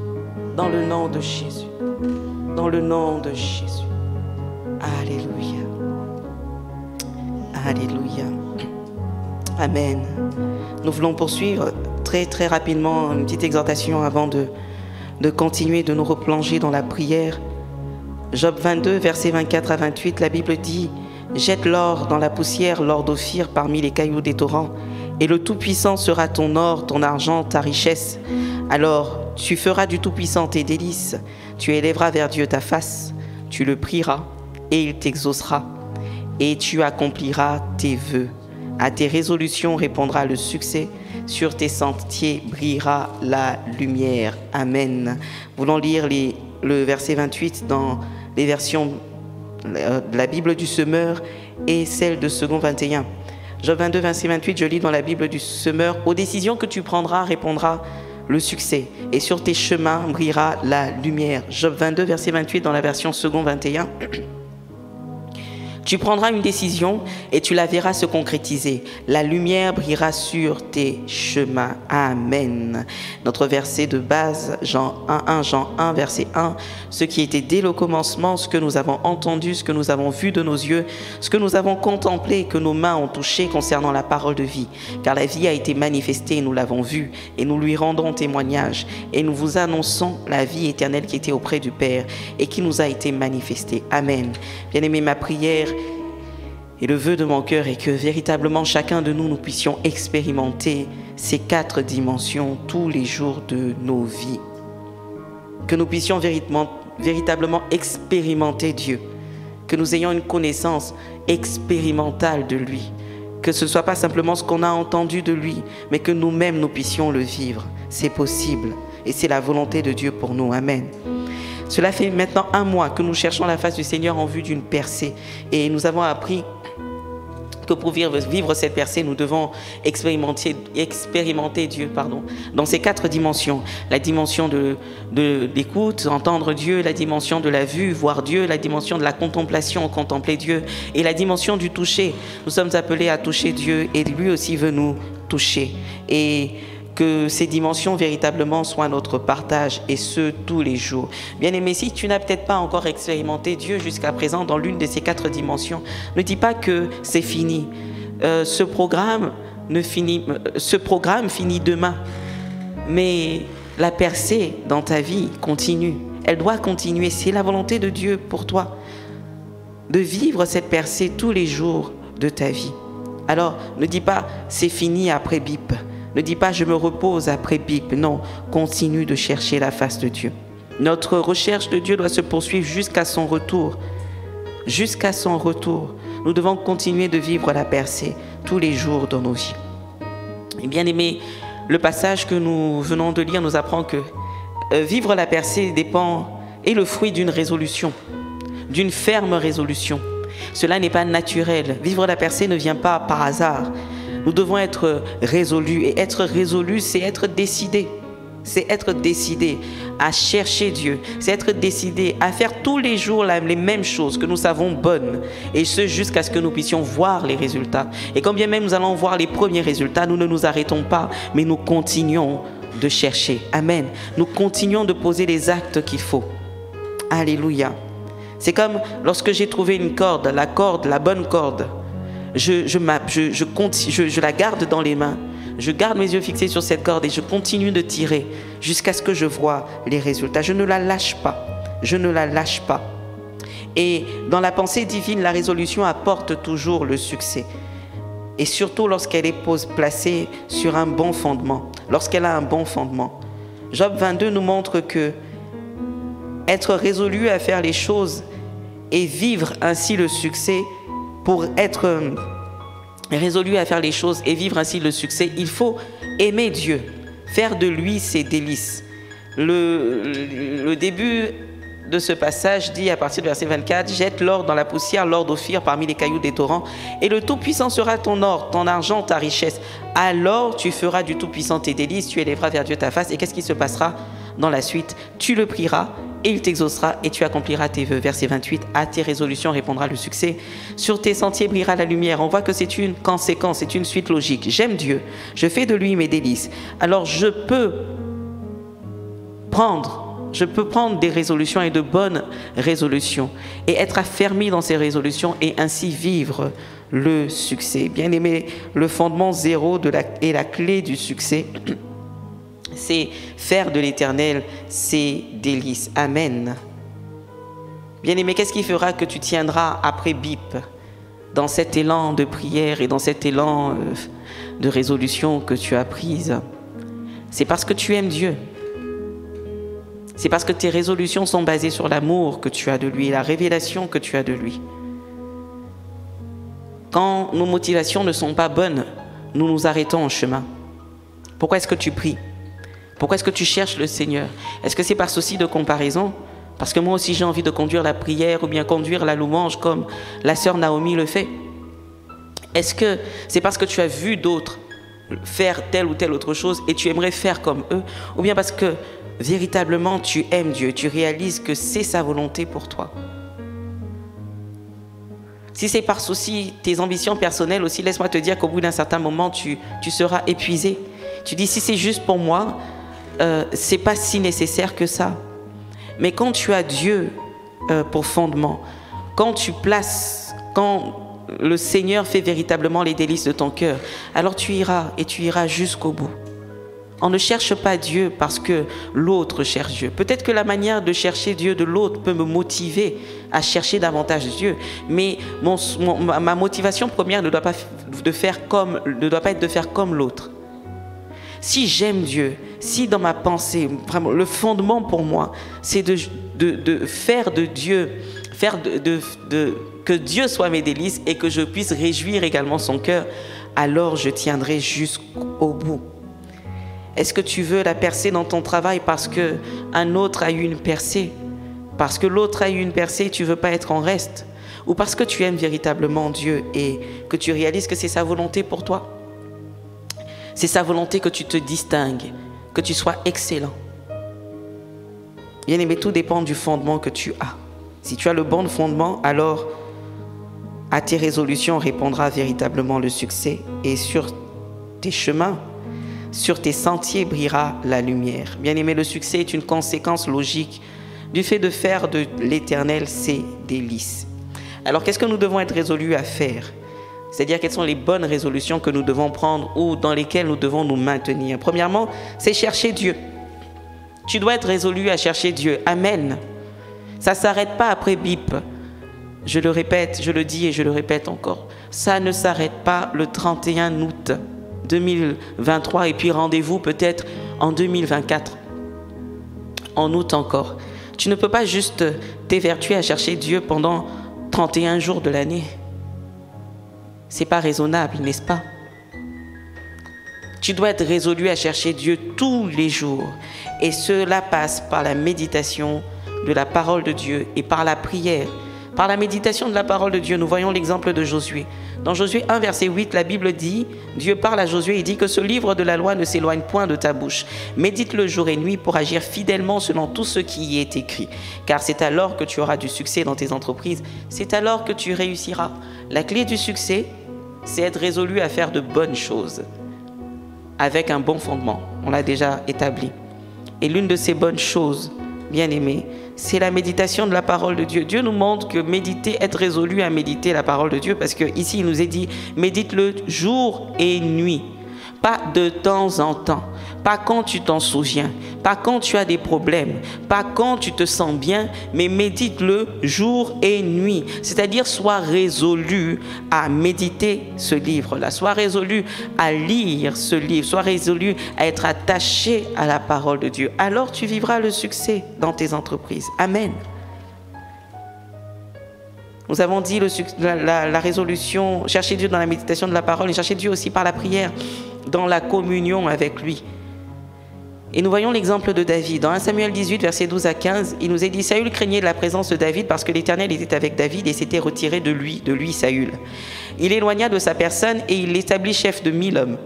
Dans le nom de Jésus. Dans le nom de Jésus. Alléluia. Alléluia. Amen. Nous voulons poursuivre très rapidement une petite exhortation avant de continuer, de nous replonger dans la prière. Job 22, versets 24 à 28, la Bible dit: Jette l'or dans la poussière, l'or d'Ophir parmi les cailloux des torrents, et le Tout-Puissant sera ton or, ton argent, ta richesse. Alors tu feras du Tout-Puissant tes délices, tu élèveras vers Dieu ta face, tu le prieras, et il t'exaucera, et tu accompliras tes vœux. À tes résolutions répondra le succès, sur tes sentiers brillera la lumière. Amen. Voulons lire le verset 28 dans les versions de la Bible du Semeur et celle de Second 21. Job 22, verset 28, je lis dans la Bible du Semeur. Aux décisions que tu prendras répondra le succès, et sur tes chemins brillera la lumière. Job 22, verset 28 dans la version Second 21. Tu prendras une décision et tu la verras se concrétiser. La lumière brillera sur tes chemins. Amen. Notre verset de base, Jean 1, verset 1. Ce qui était dès le commencement, ce que nous avons entendu, ce que nous avons vu de nos yeux, ce que nous avons contemplé, que nos mains ont touché concernant la parole de vie. Car la vie a été manifestée, nous l'avons vue, et nous lui rendons témoignage. Et nous vous annonçons la vie éternelle qui était auprès du Père et qui nous a été manifestée. Amen. Bien-aimé, ma prière et le vœu de mon cœur est que véritablement chacun de nous puissions expérimenter ces 4 dimensions tous les jours de nos vies. Que nous puissions véritablement expérimenter Dieu. Que nous ayons une connaissance expérimentale de lui. Que ce ne soit pas simplement ce qu'on a entendu de lui, mais que nous-mêmes nous puissions le vivre. C'est possible et c'est la volonté de Dieu pour nous. Amen. Cela fait maintenant 1 mois que nous cherchons la face du Seigneur en vue d'une percée. Et nous avons appris que pour vivre cette percée, nous devons expérimenter Dieu dans ces 4 dimensions. La dimension de l'écoute, entendre Dieu, la dimension de la vue, voir Dieu, la dimension de la contemplation, contempler Dieu, et la dimension du toucher. Nous sommes appelés à toucher Dieu et lui aussi veut nous toucher. Et que ces dimensions véritablement soient notre partage, et ce, tous les jours. Bien-aimé, si tu n'as peut-être pas encore expérimenté Dieu jusqu'à présent dans l'une de ces 4 dimensions, ne dis pas que c'est fini. Ce programme finit demain, mais la percée dans ta vie continue. Elle doit continuer. C'est la volonté de Dieu pour toi, de vivre cette percée tous les jours de ta vie. Alors, ne dis pas « c'est fini après bip ». Ne dis pas « je me repose après bip ». Non, continue de chercher la face de Dieu. Notre recherche de Dieu doit se poursuivre jusqu'à son retour. Jusqu'à son retour. Nous devons continuer de vivre la percée tous les jours dans nos vies. Et bien aimé, le passage que nous venons de lire nous apprend que vivre la percée est le fruit d'une résolution, d'une ferme résolution. Cela n'est pas naturel. Vivre la percée ne vient pas par hasard. Nous devons être résolus. Et être résolu, c'est être décidé. C'est être décidé à chercher Dieu. C'est être décidé à faire tous les jours les mêmes choses que nous savons bonnes. Et ce, jusqu'à ce que nous puissions voir les résultats. Et quand bien même nous allons voir les premiers résultats, nous ne nous arrêtons pas, mais nous continuons de chercher. Amen. Nous continuons de poser les actes qu'il faut. Alléluia. C'est comme lorsque j'ai trouvé une corde, la bonne corde. Je la garde dans les mains. Je garde mes yeux fixés sur cette corde et je continue de tirer jusqu'à ce que je vois les résultats. Je ne la lâche pas. Je ne la lâche pas. Et dans la pensée divine, la résolution apporte toujours le succès. Et surtout lorsqu'elle est placée sur un bon fondement. Lorsqu'elle a un bon fondement. Job 22 nous montre que être résolu à faire les choses et vivre ainsi le succès, pour être résolu à faire les choses et vivre ainsi le succès, il faut aimer Dieu, faire de lui ses délices. Le début de ce passage dit à partir du verset 24, « Jette l'or dans la poussière, l'or d'Ophir parmi les cailloux des torrents, et le Tout-Puissant sera ton or, ton argent, ta richesse. Alors tu feras du Tout-Puissant tes délices, tu élèveras vers Dieu ta face. » Et qu'est-ce qui se passera dans la suite? Tu le prieras, et il t'exaucera, et tu accompliras tes vœux. Verset 28, à tes résolutions répondra le succès. Sur tes sentiers brillera la lumière. On voit que c'est une conséquence, c'est une suite logique. J'aime Dieu, je fais de lui mes délices. Alors je peux prendre des résolutions et de bonnes résolutions et être affermi dans ces résolutions et ainsi vivre le succès. Bien aimé, le fondement zéro et la clé du succès, c'est faire de l'Éternel ses délices. Amen. Bien-aimé, qu'est-ce qui fera que tu tiendras après bip? dans cet élan de prière et dans cet élan de résolution que tu as prise, c'est parce que tu aimes Dieu. C'est parce que tes résolutions sont basées sur l'amour que tu as de lui, la révélation que tu as de lui. Quand nos motivations ne sont pas bonnes, nous nous arrêtons en chemin. Pourquoi est-ce que tu pries? Pourquoi est-ce que tu cherches le Seigneur? Est-ce que c'est par souci de comparaison? Parce que moi aussi j'ai envie de conduire la prière ou bien conduire la louange comme la sœur Naomi le fait? Est-ce que c'est parce que tu as vu d'autres faire telle ou telle autre chose et tu aimerais faire comme eux? Ou bien parce que véritablement tu aimes Dieu, tu réalises que c'est sa volonté pour toi? Si c'est par souci, tes ambitions personnelles aussi, laisse-moi te dire qu'au bout d'un certain moment, tu seras épuisé. Tu dis, si c'est juste pour moi, c'est pas si nécessaire que ça. Mais quand tu as Dieu pour fondement, quand le Seigneur fait véritablement les délices de ton cœur, alors tu iras et tu iras jusqu'au bout. On ne cherche pas Dieu parce que l'autre cherche Dieu. Peut-être que la manière de chercher Dieu de l'autre peut me motiver à chercher davantage Dieu. Mais ma motivation première ne doit pas être de faire comme l'autre. Si j'aime Dieu, si dans ma pensée, vraiment, le fondement pour moi, c'est de faire de Dieu, que Dieu soit mes délices et que je puisse réjouir également son cœur, alors je tiendrai jusqu'au bout. Est-ce que tu veux la percée dans ton travail parce qu'un autre a eu une percée? Parce que l'autre a eu une percée, tu ne veux pas être en reste? Ou parce que tu aimes véritablement Dieu et que tu réalises que c'est sa volonté pour toi? C'est sa volonté que tu te distingues, que tu sois excellent. Bien aimé, tout dépend du fondement que tu as. Si tu as le bon fondement, alors à tes résolutions répondra véritablement le succès et sur tes chemins, sur tes sentiers brillera la lumière. Bien-aimé, le succès est une conséquence logique du fait de faire de l'Éternel ses délices. Alors, qu'est-ce que nous devons être résolus à faire? C'est-à-dire, quelles sont les bonnes résolutions que nous devons prendre ou dans lesquelles nous devons nous maintenir? Premièrement, c'est chercher Dieu. Tu dois être résolu à chercher Dieu. Amen. Ça ne s'arrête pas après bip. Je le répète, je le dis et je le répète encore. Ça ne s'arrête pas le 31 août 2023 et puis rendez-vous peut-être en 2024, en août encore. Tu ne peux pas juste t'évertuer à chercher Dieu pendant 31 jours de l'année. C'est pas raisonnable, n'est-ce pas? Tu dois être résolu à chercher Dieu tous les jours et cela passe par la méditation de la parole de Dieu et par la prière. Par la méditation de la parole de Dieu, nous voyons l'exemple de Josué. Dans Josué 1, verset 8, la Bible dit, Dieu parle à Josué et dit que ce livre de la loi ne s'éloigne point de ta bouche. Médite-le jour et nuit pour agir fidèlement selon tout ce qui y est écrit. Car c'est alors que tu auras du succès dans tes entreprises. C'est alors que tu réussiras. La clé du succès, c'est être résolu à faire de bonnes choses avec un bon fondement. On l'a déjà établi. Et l'une de ces bonnes choses, bien aimées, c'est la méditation de la parole de Dieu. Dieu nous montre que méditer, être résolu à méditer la parole de Dieu, parce qu'ici il nous est dit, médite-le jour et nuit, pas de temps en temps, pas quand tu t'en souviens, pas quand tu as des problèmes, pas quand tu te sens bien, mais médite-le jour et nuit. C'est-à-dire, sois résolu à méditer ce livre-là, sois résolu à lire ce livre, sois résolu à être attaché à la parole de Dieu. Alors tu vivras le succès dans tes entreprises. Amen. Nous avons dit la résolution, chercher Dieu dans la méditation de la parole et chercher Dieu aussi par la prière, dans la communion avec lui. Et nous voyons l'exemple de David. Dans 1 Samuel 18, versets 12 à 15, il nous est dit, Saül craignait la présence de David parce que l'Éternel était avec David et s'était retiré de lui Saül. Il éloigna de sa personne et il l'établit chef de 1000 hommes.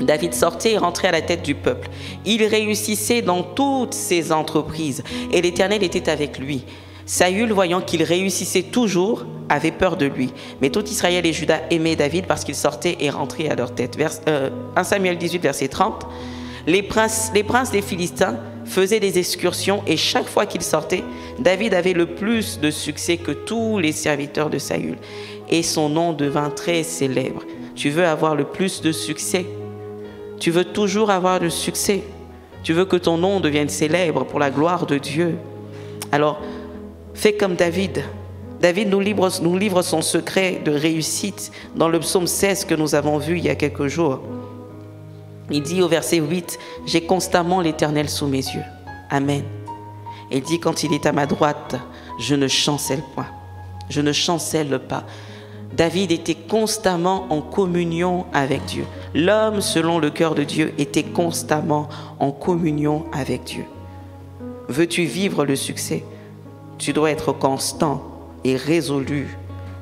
David sortait et rentrait à la tête du peuple. Il réussissait dans toutes ses entreprises et l'Éternel était avec lui. Saül, voyant qu'il réussissait toujours, avait peur de lui. Mais tout Israël et Juda aimaient David parce qu'il sortait et rentrait à leur tête. 1 Samuel 18, verset 30. Les princes des Philistins faisaient des excursions et chaque fois qu'ils sortaient, David avait le plus de succès que tous les serviteurs de Saül. Et son nom devint très célèbre. Tu veux avoir le plus de succès? Tu veux toujours avoir le succès? Tu veux que ton nom devienne célèbre pour la gloire de Dieu? Alors, fais comme David. David nous livre son secret de réussite dans le psaume 16 que nous avons vu il y a quelques jours. Il dit au verset 8, « J'ai constamment l'Éternel sous mes yeux. » Amen. Et il dit, quand il est à ma droite, je ne chancelle point. Je ne chancelle pas. David était constamment en communion avec Dieu. L'homme, selon le cœur de Dieu, était constamment en communion avec Dieu. Veux-tu vivre le succès? Tu dois être constant et résolu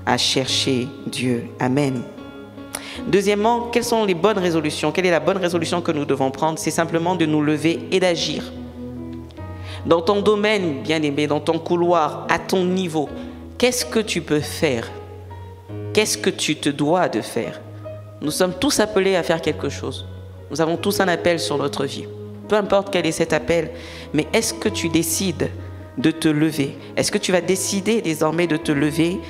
à chercher Dieu. Amen. Deuxièmement, quelles sont les bonnes résolutions? Quelle est la bonne résolution que nous devons prendre? C'est simplement de nous lever et d'agir. Dans ton domaine, bien-aimé, dans ton couloir, à ton niveau, qu'est-ce que tu peux faire? Qu'est-ce que tu te dois de faire? Nous sommes tous appelés à faire quelque chose. Nous avons tous un appel sur notre vie. Peu importe quel est cet appel, mais est-ce que tu décides de te lever? Est-ce que tu vas décider désormais de te lever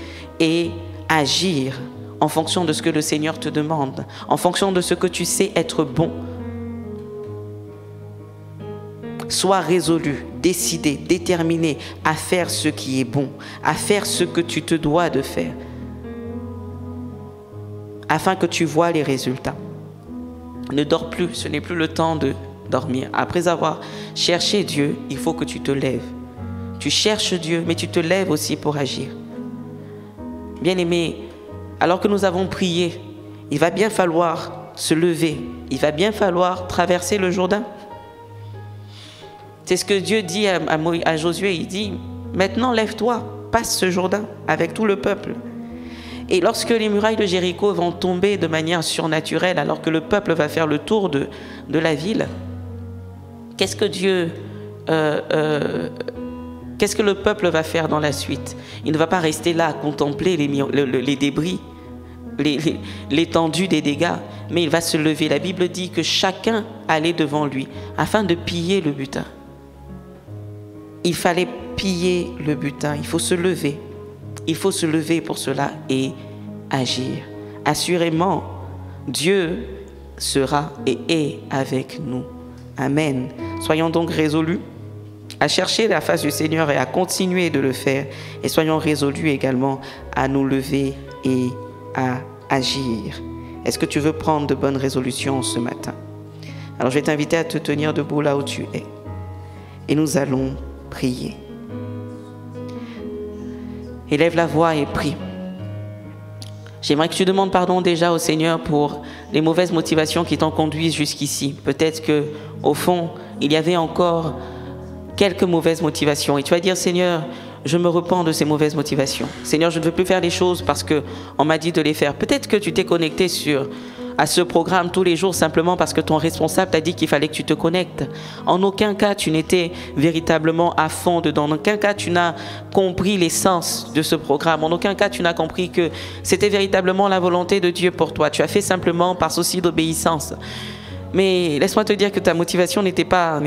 et agir en fonction de ce que le Seigneur te demande, en fonction de ce que tu sais être bon? Sois résolu, décidé, déterminé à faire ce qui est bon, à faire ce que tu te dois de faire, afin que tu vois les résultats. Ne dors plus, ce n'est plus le temps de dormir. Après avoir cherché Dieu, il faut que tu te lèves. Tu cherches Dieu, mais tu te lèves aussi pour agir. Bien-aimé, alors que nous avons prié, il va bien falloir se lever. Il va bien falloir traverser le Jourdain. C'est ce que Dieu dit à Josué. Il dit, maintenant lève-toi, passe ce Jourdain avec tout le peuple. Et lorsque les murailles de Jéricho vont tomber de manière surnaturelle, alors que le peuple va faire le tour de la ville, qu'est-ce que le peuple va faire dans la suite? Il ne va pas rester là à contempler les débris, l'étendue des dégâts, mais il va se lever. La Bible dit que chacun allait devant lui afin de piller le butin. Il fallait piller le butin. Il faut se lever. Il faut se lever pour cela et agir. Assurément, Dieu sera et est avec nous. Amen. Soyons donc résolus à chercher la face du Seigneur et à continuer de le faire. Et soyons résolus également à nous lever et à agir. Est-ce que tu veux prendre de bonnes résolutions ce matin? Alors je vais t'inviter à te tenir debout là où tu es. Et nous allons prier. Élève la voix et prie. J'aimerais que tu demandes pardon déjà au Seigneur pour les mauvaises motivations qui t'ont conduit jusqu'ici. Peut-être que au fond, il y avait encore quelques mauvaises motivations. Et tu vas dire, Seigneur, je me repens de ces mauvaises motivations. Seigneur, je ne veux plus faire les choses parce qu'on m'a dit de les faire. Peut-être que tu t'es connecté à ce programme tous les jours simplement parce que ton responsable t'a dit qu'il fallait que tu te connectes. En aucun cas, tu n'étais véritablement à fond dedans. En aucun cas, tu n'as compris l'essence de ce programme. En aucun cas, tu n'as compris que c'était véritablement la volonté de Dieu pour toi. Tu as fait simplement par souci d'obéissance. Mais laisse-moi te dire que ta motivation n'était pas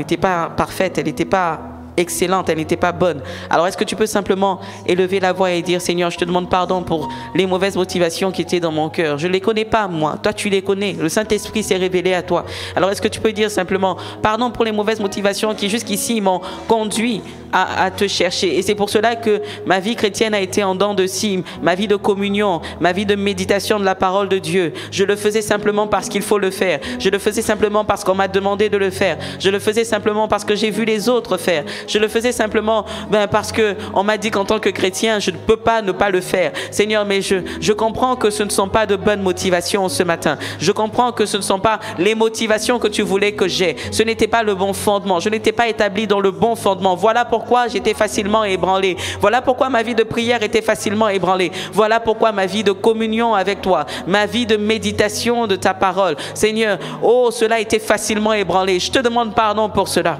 parfaite, elle n'était pas excellente, elle n'était pas bonne. Alors est-ce que tu peux simplement élever la voix et dire, Seigneur, je te demande pardon pour les mauvaises motivations qui étaient dans mon cœur. Je ne les connais pas, moi. Toi, tu les connais. Le Saint-Esprit s'est révélé à toi. Alors est-ce que tu peux dire simplement, pardon pour les mauvaises motivations qui jusqu'ici m'ont conduit à te chercher. Et c'est pour cela que ma vie chrétienne a été en dents de scie, ma vie de communion, ma vie de méditation de la parole de Dieu. Je le faisais simplement parce qu'il faut le faire. Je le faisais simplement parce qu'on m'a demandé de le faire. Je le faisais simplement parce que j'ai vu les autres faire. Je le faisais simplement parce qu'on m'a dit qu'en tant que chrétien, je ne peux pas ne pas le faire. Seigneur, mais je comprends que ce ne sont pas de bonnes motivations ce matin. Je comprends que ce ne sont pas les motivations que tu voulais que j'aie. Ce n'était pas le bon fondement. Je n'étais pas établi dans le bon fondement. Voilà pourquoi j'étais facilement ébranlé. Voilà pourquoi ma vie de prière était facilement ébranlée. Voilà pourquoi ma vie de communion avec toi, ma vie de méditation de ta parole, Seigneur, oh, cela était facilement ébranlé. Je te demande pardon pour cela.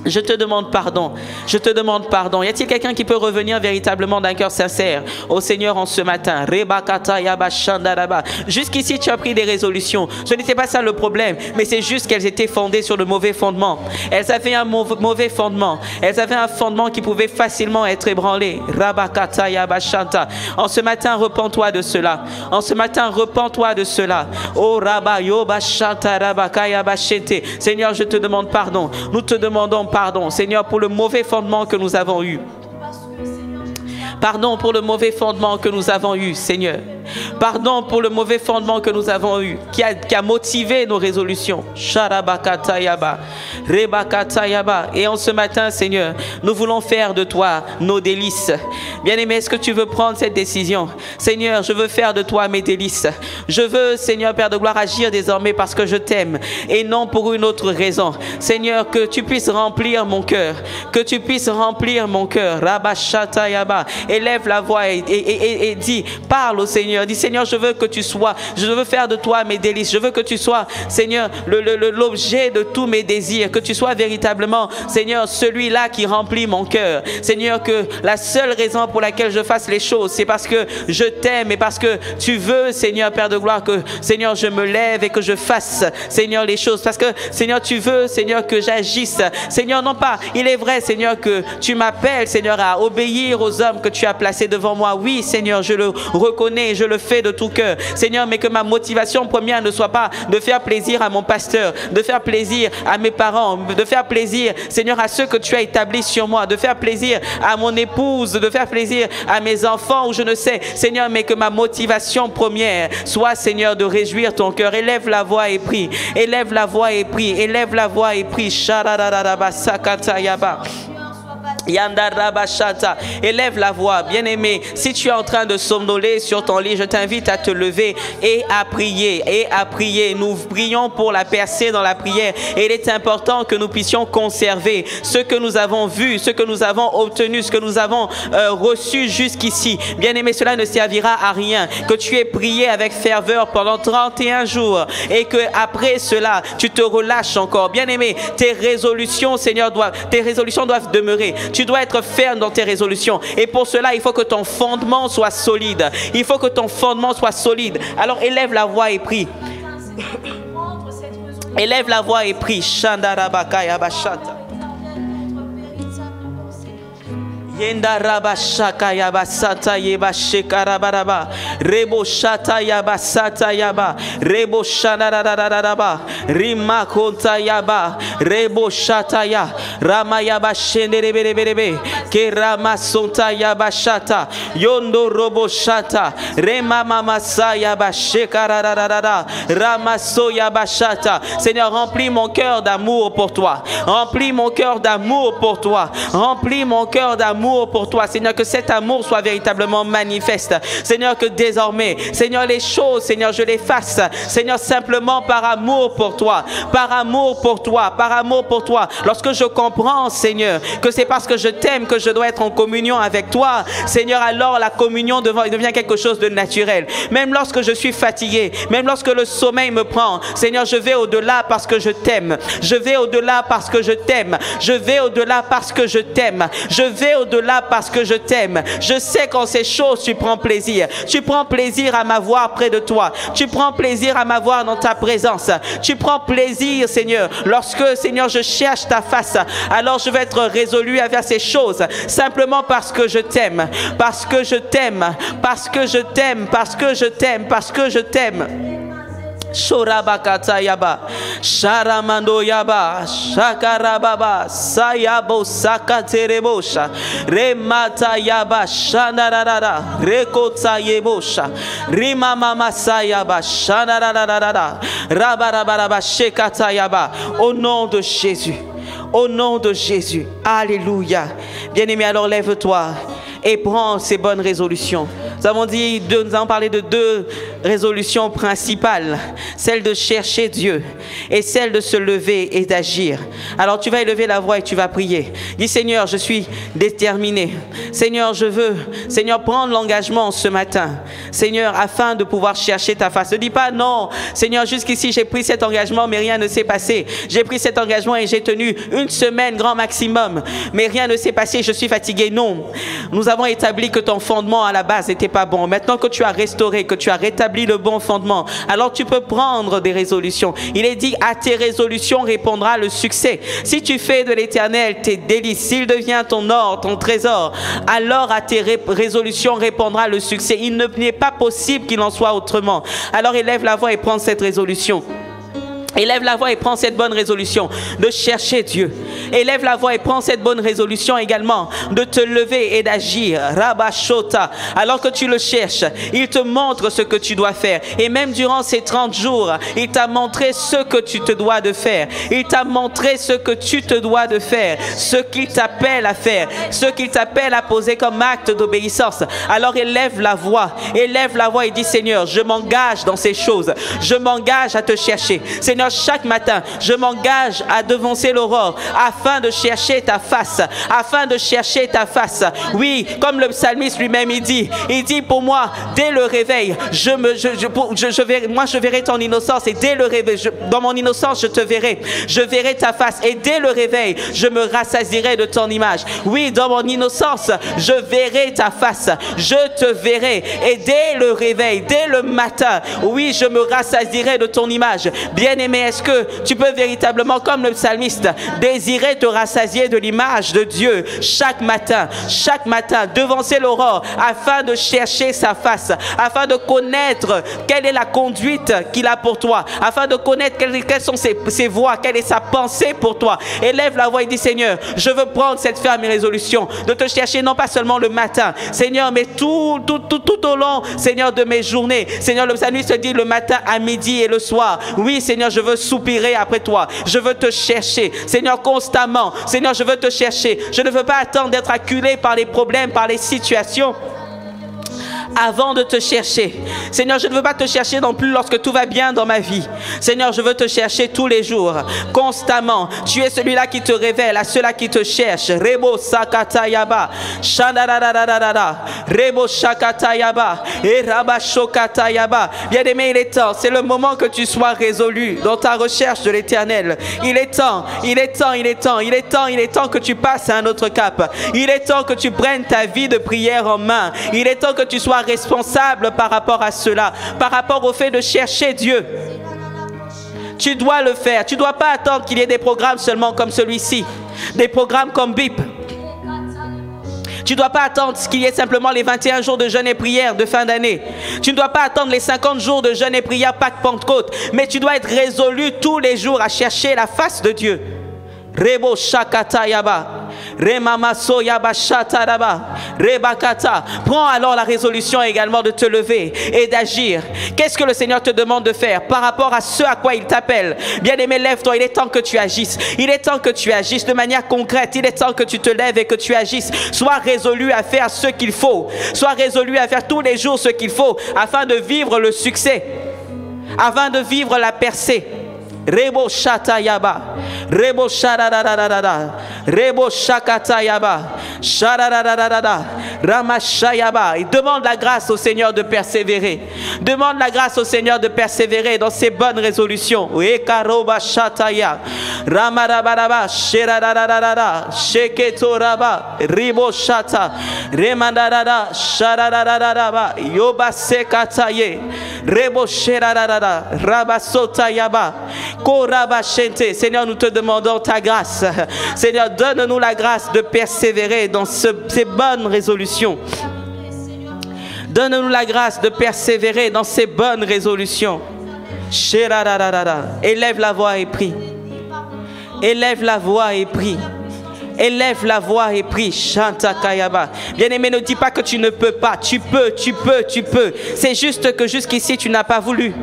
Je te demande pardon. Je te demande pardon. Y a-t-il quelqu'un qui peut revenir véritablement d'un cœur sincère au Seigneur en ce matin? Jusqu'ici, tu as pris des résolutions. Ce n'était pas ça le problème, mais c'est juste qu'elles étaient fondées sur le mauvais fondement. Elles avaient un mauvais fondement. Elles avaient un fondement qui pouvait facilement être ébranlé. En ce matin, repens-toi de cela. En ce matin, repens-toi de cela. Oh, Seigneur, je te demande pardon. Nous te demandons pardon, Seigneur, pour le mauvais fondement que nous avons eu. Pardon pour le mauvais fondement que nous avons eu, Seigneur. Pardon pour le mauvais fondement que nous avons eu, qui a motivé nos résolutions. Et en ce matin, Seigneur, nous voulons faire de toi nos délices. Bien-aimé, est-ce que tu veux prendre cette décision? Seigneur, je veux faire de toi mes délices. Je veux, Seigneur, Père de gloire, agir désormais parce que je t'aime et non pour une autre raison. Seigneur, que tu puisses remplir mon cœur. Que tu puisses remplir mon cœur. Élève la voix et dis, parle au Seigneur. Dis, Seigneur, je veux que tu sois, je veux faire de toi mes délices. Je veux que tu sois, Seigneur, l'objet de tous mes désirs. Que tu sois véritablement, Seigneur, celui-là qui remplit mon cœur. Seigneur, que la seule raison pour laquelle je fasse les choses, c'est parce que je t'aime et parce que tu veux, Seigneur, Père de gloire, que, Seigneur, je me lève et que je fasse, Seigneur, les choses. Parce que, Seigneur, tu veux, Seigneur, que j'agisse. Seigneur, non pas, il est vrai, Seigneur, que tu m'appelles, Seigneur, à obéir aux hommes que tu as placés devant moi. Oui, Seigneur, je le reconnais, je le fais de tout cœur. Seigneur, mais que ma motivation première ne soit pas de faire plaisir à mon pasteur, de faire plaisir à mes parents, de faire plaisir, Seigneur, à ceux que tu as établis sur moi, de faire plaisir à mon épouse, de faire plaisir à mes enfants ou je ne sais, Seigneur, mais que ma motivation première soit, Seigneur, de réjouir ton cœur. Élève la voix et prie. Élève la voix et prie. Élève la voix et prie. Élève la voix, bien-aimé. Si tu es en train de somnoler sur ton lit, je t'invite à te lever et à prier. Nous prions pour la percée dans la prière. Et il est important que nous puissions conserver ce que nous avons vu, ce que nous avons obtenu, ce que nous avons reçu jusqu'ici. Bien-aimé, cela ne servira à rien que tu aies prié avec ferveur pendant 31 jours et que après cela, tu te relâches encore. Bien-aimé, tes résolutions, Seigneur, doivent demeurer. Tu dois être ferme dans tes résolutions. Et pour cela, il faut que ton fondement soit solide. Il faut que ton fondement soit solide. Alors élève la voix et prie. Élève la voix et prie. Shandarabakaya bashata. Yenda raba shaka yaba sata yeba shekarabaraba rebo shata yaba sata yaba rebo shanarararaba rima konta yaba rebo shata ya rama yaba shendereberebe ke rama sonta yaba shata yondo robo shata rema mama sa yaba shekarararara rama so yaba shata. Seigneur, remplis mon cœur d'amour pour toi. Remplis mon cœur d'amour pour toi. Remplis mon cœur d'amour pour toi, Seigneur, que cet amour soit véritablement manifeste. Seigneur, que désormais, Seigneur, les choses, Seigneur, je les fasse, Seigneur, simplement par amour pour toi, par amour pour toi, par amour pour toi. Lorsque je comprends, Seigneur, que c'est parce que je t'aime que je dois être en communion avec toi, Seigneur, alors la communion devient quelque chose de naturel. Même lorsque je suis fatigué, même lorsque le sommeil me prend, Seigneur, je vais au-delà parce que je t'aime. Je vais au-delà parce que je t'aime. Je vais au-delà parce que je t'aime. Je vais au-delà parce que je t'aime. Je sais qu'en ces choses, tu prends plaisir. Tu prends plaisir à m'avoir près de toi. Tu prends plaisir à m'avoir dans ta présence. Tu prends plaisir, Seigneur, lorsque, Seigneur, je cherche ta face. Alors je vais être résolu à faire ces choses simplement parce que je t'aime. Parce que je t'aime. Parce que je t'aime. Parce que je t'aime. Parce que je t'aime. Shorabakata yaba, Sharamando yaba, Shakarababa, Sayabo Sakaterebosha, Remata yaba, Shanarada, Rekota yebosha, Rima mama sayaba, Shanarada, Rabarabaraba, Shekata yaba, au nom de Jésus. Au nom de Jésus. Alléluia. Bien-aimé, alors lève-toi et prends ces bonnes résolutions. Nous avons parlé de deux résolutions principales, celle de chercher Dieu et celle de se lever et d'agir. Alors tu vas élever la voix et tu vas prier. Dis, Seigneur, je suis déterminé. Seigneur, je veux, Seigneur, prendre l'engagement ce matin. Seigneur, afin de pouvoir chercher ta face. Ne dis pas non, Seigneur, jusqu'ici j'ai pris cet engagement mais rien ne s'est passé. J'ai pris cet engagement et j'ai tenu une semaine grand maximum, mais rien ne s'est passé, je suis fatigué. Non, nous avons établi que ton fondement à la base n'était pas bon. Maintenant que tu as restauré, que tu as rétabli le bon fondement, alors tu peux prendre des résolutions. Il est dit, à tes résolutions répondra le succès. Si tu fais de l'Éternel tes délices, s'il devient ton or, ton trésor, alors à tes résolutions répondra le succès. Il n'est pas possible qu'il en soit autrement. Alors élève la voix et prends cette résolution. Élève la voix et prends cette bonne résolution de chercher Dieu. Élève la voix et prends cette bonne résolution également de te lever et d'agir. Rabashota. Alors que tu le cherches, il te montre ce que tu dois faire. Et même durant ces 30 jours, il t'a montré ce que tu te dois de faire. Il t'a montré ce que tu te dois de faire. Ce qu'il t'appelle à faire. Ce qu'il t'appelle à poser comme acte d'obéissance. Alors élève la voix. Élève la voix et dis Seigneur, je m'engage dans ces choses. Je m'engage à te chercher. Seigneur, chaque matin, je m'engage à devancer l'aurore afin de chercher ta face, afin de chercher ta face. Oui, comme le psalmiste lui-même, il dit pour moi, dès le réveil, je verrai ton innocence et dès le réveil, dans mon innocence, je verrai ta face et dès le réveil, je me rassasierai de ton image. Oui, dans mon innocence, je verrai ta face, je te verrai et dès le réveil, dès le matin, oui, je me rassasierai de ton image. Bien-aimé, est-ce que tu peux véritablement, comme le psalmiste, désirer te rassasier de l'image de Dieu chaque matin, devancer l'aurore, afin de chercher sa face, afin de connaître quelle est la conduite qu'il a pour toi, afin de connaître quelles sont ses voies, quelle est sa pensée pour toi. Élève la voix et dis Seigneur, je veux prendre cette ferme résolution de te chercher non pas seulement le matin, Seigneur, mais tout au long, Seigneur, de mes journées. Seigneur, le psalmiste dit le matin, à midi et le soir. Oui, Seigneur, je veux soupirer après toi. Je veux te chercher. Seigneur, constamment. Seigneur, je veux te chercher. Je ne veux pas attendre d'être acculé par les problèmes, par les situations, avant de te chercher. Seigneur, je ne veux pas te chercher non plus lorsque tout va bien dans ma vie. Seigneur, je veux te chercher tous les jours, constamment. Tu es celui-là qui te révèle à ceux-là qui te cherchent. Rebo sakatayaba, shandararararara, rebo shakatayaba, et rabashokatayaba. Bien-aimé, il est temps. C'est le moment que tu sois résolu dans ta recherche de l'Éternel. Il est temps que tu passes à un autre cap. Il est temps que tu prennes ta vie de prière en main. Il est temps que tu sois responsable par rapport à cela, par rapport au fait de chercher Dieu. Tu dois le faire. Tu ne dois pas attendre qu'il y ait des programmes seulement comme celui-ci, des programmes comme BIP. Tu ne dois pas attendre qu'il y ait simplement les 21 jours de jeûne et prière de fin d'année. Tu ne dois pas attendre les 50 jours de jeûne et prière Pâques Pentecôte, mais tu dois être résolu tous les jours à chercher la face de Dieu. Rebo shakata yaba, remamaso yaba shataraba, rebakata. Prends alors la résolution également de te lever et d'agir. Qu'est-ce que le Seigneur te demande de faire par rapport à ce à quoi il t'appelle? Bien-aimé, lève-toi, il est temps que tu agisses. Il est temps que tu agisses de manière concrète. Il est temps que tu te lèves et que tu agisses. Sois résolu à faire ce qu'il faut. Sois résolu à faire tous les jours ce qu'il faut afin de vivre le succès, afin de vivre la percée. Rebo shatayaba, rebo shararararara, rebo shakatayaba, shararararara, ramashayaba. Il demande la grâce au Seigneur de persévérer. Demande la grâce au Seigneur de persévérer dans ses bonnes résolutions. Ekaroba shataya, ramarabaraba, sherarararara, sheketoraba, ribo shata, remandarara, shararararaba, yoba sekataye, rebo sherararara, rabasotayaba. Seigneur, nous te demandons ta grâce. Seigneur, donne-nous la grâce de persévérer dans ces bonnes résolutions. Donne-nous la grâce de persévérer dans ces bonnes résolutions. Élève la voix et prie. Élève la voix et prie. Élève la voix et prie. Chanta Kayaba. Bien-aimé, ne dis pas que tu ne peux pas. Tu peux. C'est juste que jusqu'ici, tu n'as pas voulu.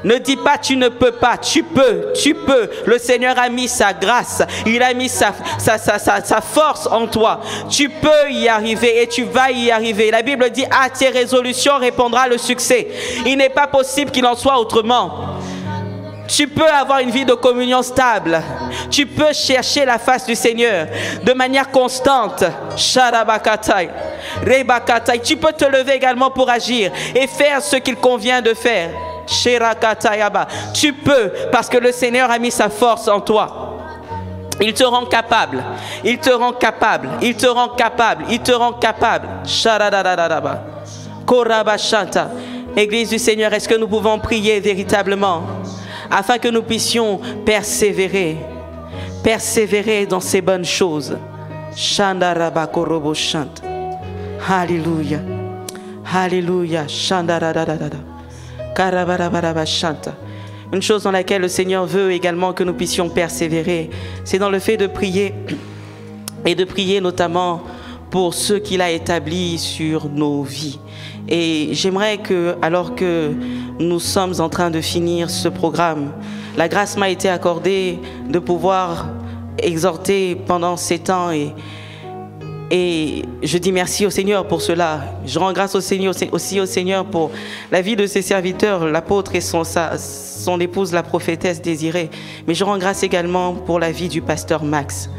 Ne dis pas tu ne peux pas, tu peux. Le Seigneur a mis sa grâce, il a mis sa force en toi. Tu peux y arriver et tu vas y arriver. La Bible dit à tes résolutions répondra le succès. Il n'est pas possible qu'il en soit autrement. Tu peux avoir une vie de communion stable. Tu peux chercher la face du Seigneur de manière constante. Sharabakatai, Rebakatai. Tu peux te lever également pour agir et faire ce qu'il convient de faire. Tu peux, parce que le Seigneur a mis sa force en toi. Il te rend capable. Il te rend capable. Il te rend capable. Il te rend capable. Église du Seigneur, est-ce que nous pouvons prier véritablement afin que nous puissions persévérer dans ces bonnes choses? Alléluia. Alléluia. une chose dans laquelle le Seigneur veut également que nous puissions persévérer, c'est dans le fait de prier, et de prier notamment pour ceux qu'il a établis sur nos vies. Et j'aimerais que, alors que nous sommes en train de finir ce programme, la grâce m'a été accordée de pouvoir exhorter pendant ces temps, et je dis merci au Seigneur pour cela. Je rends grâce au Seigneur, aussi au Seigneur pour la vie de ses serviteurs, l'apôtre et son épouse, la prophétesse Désirée. Mais je rends grâce également pour la vie du pasteur Max.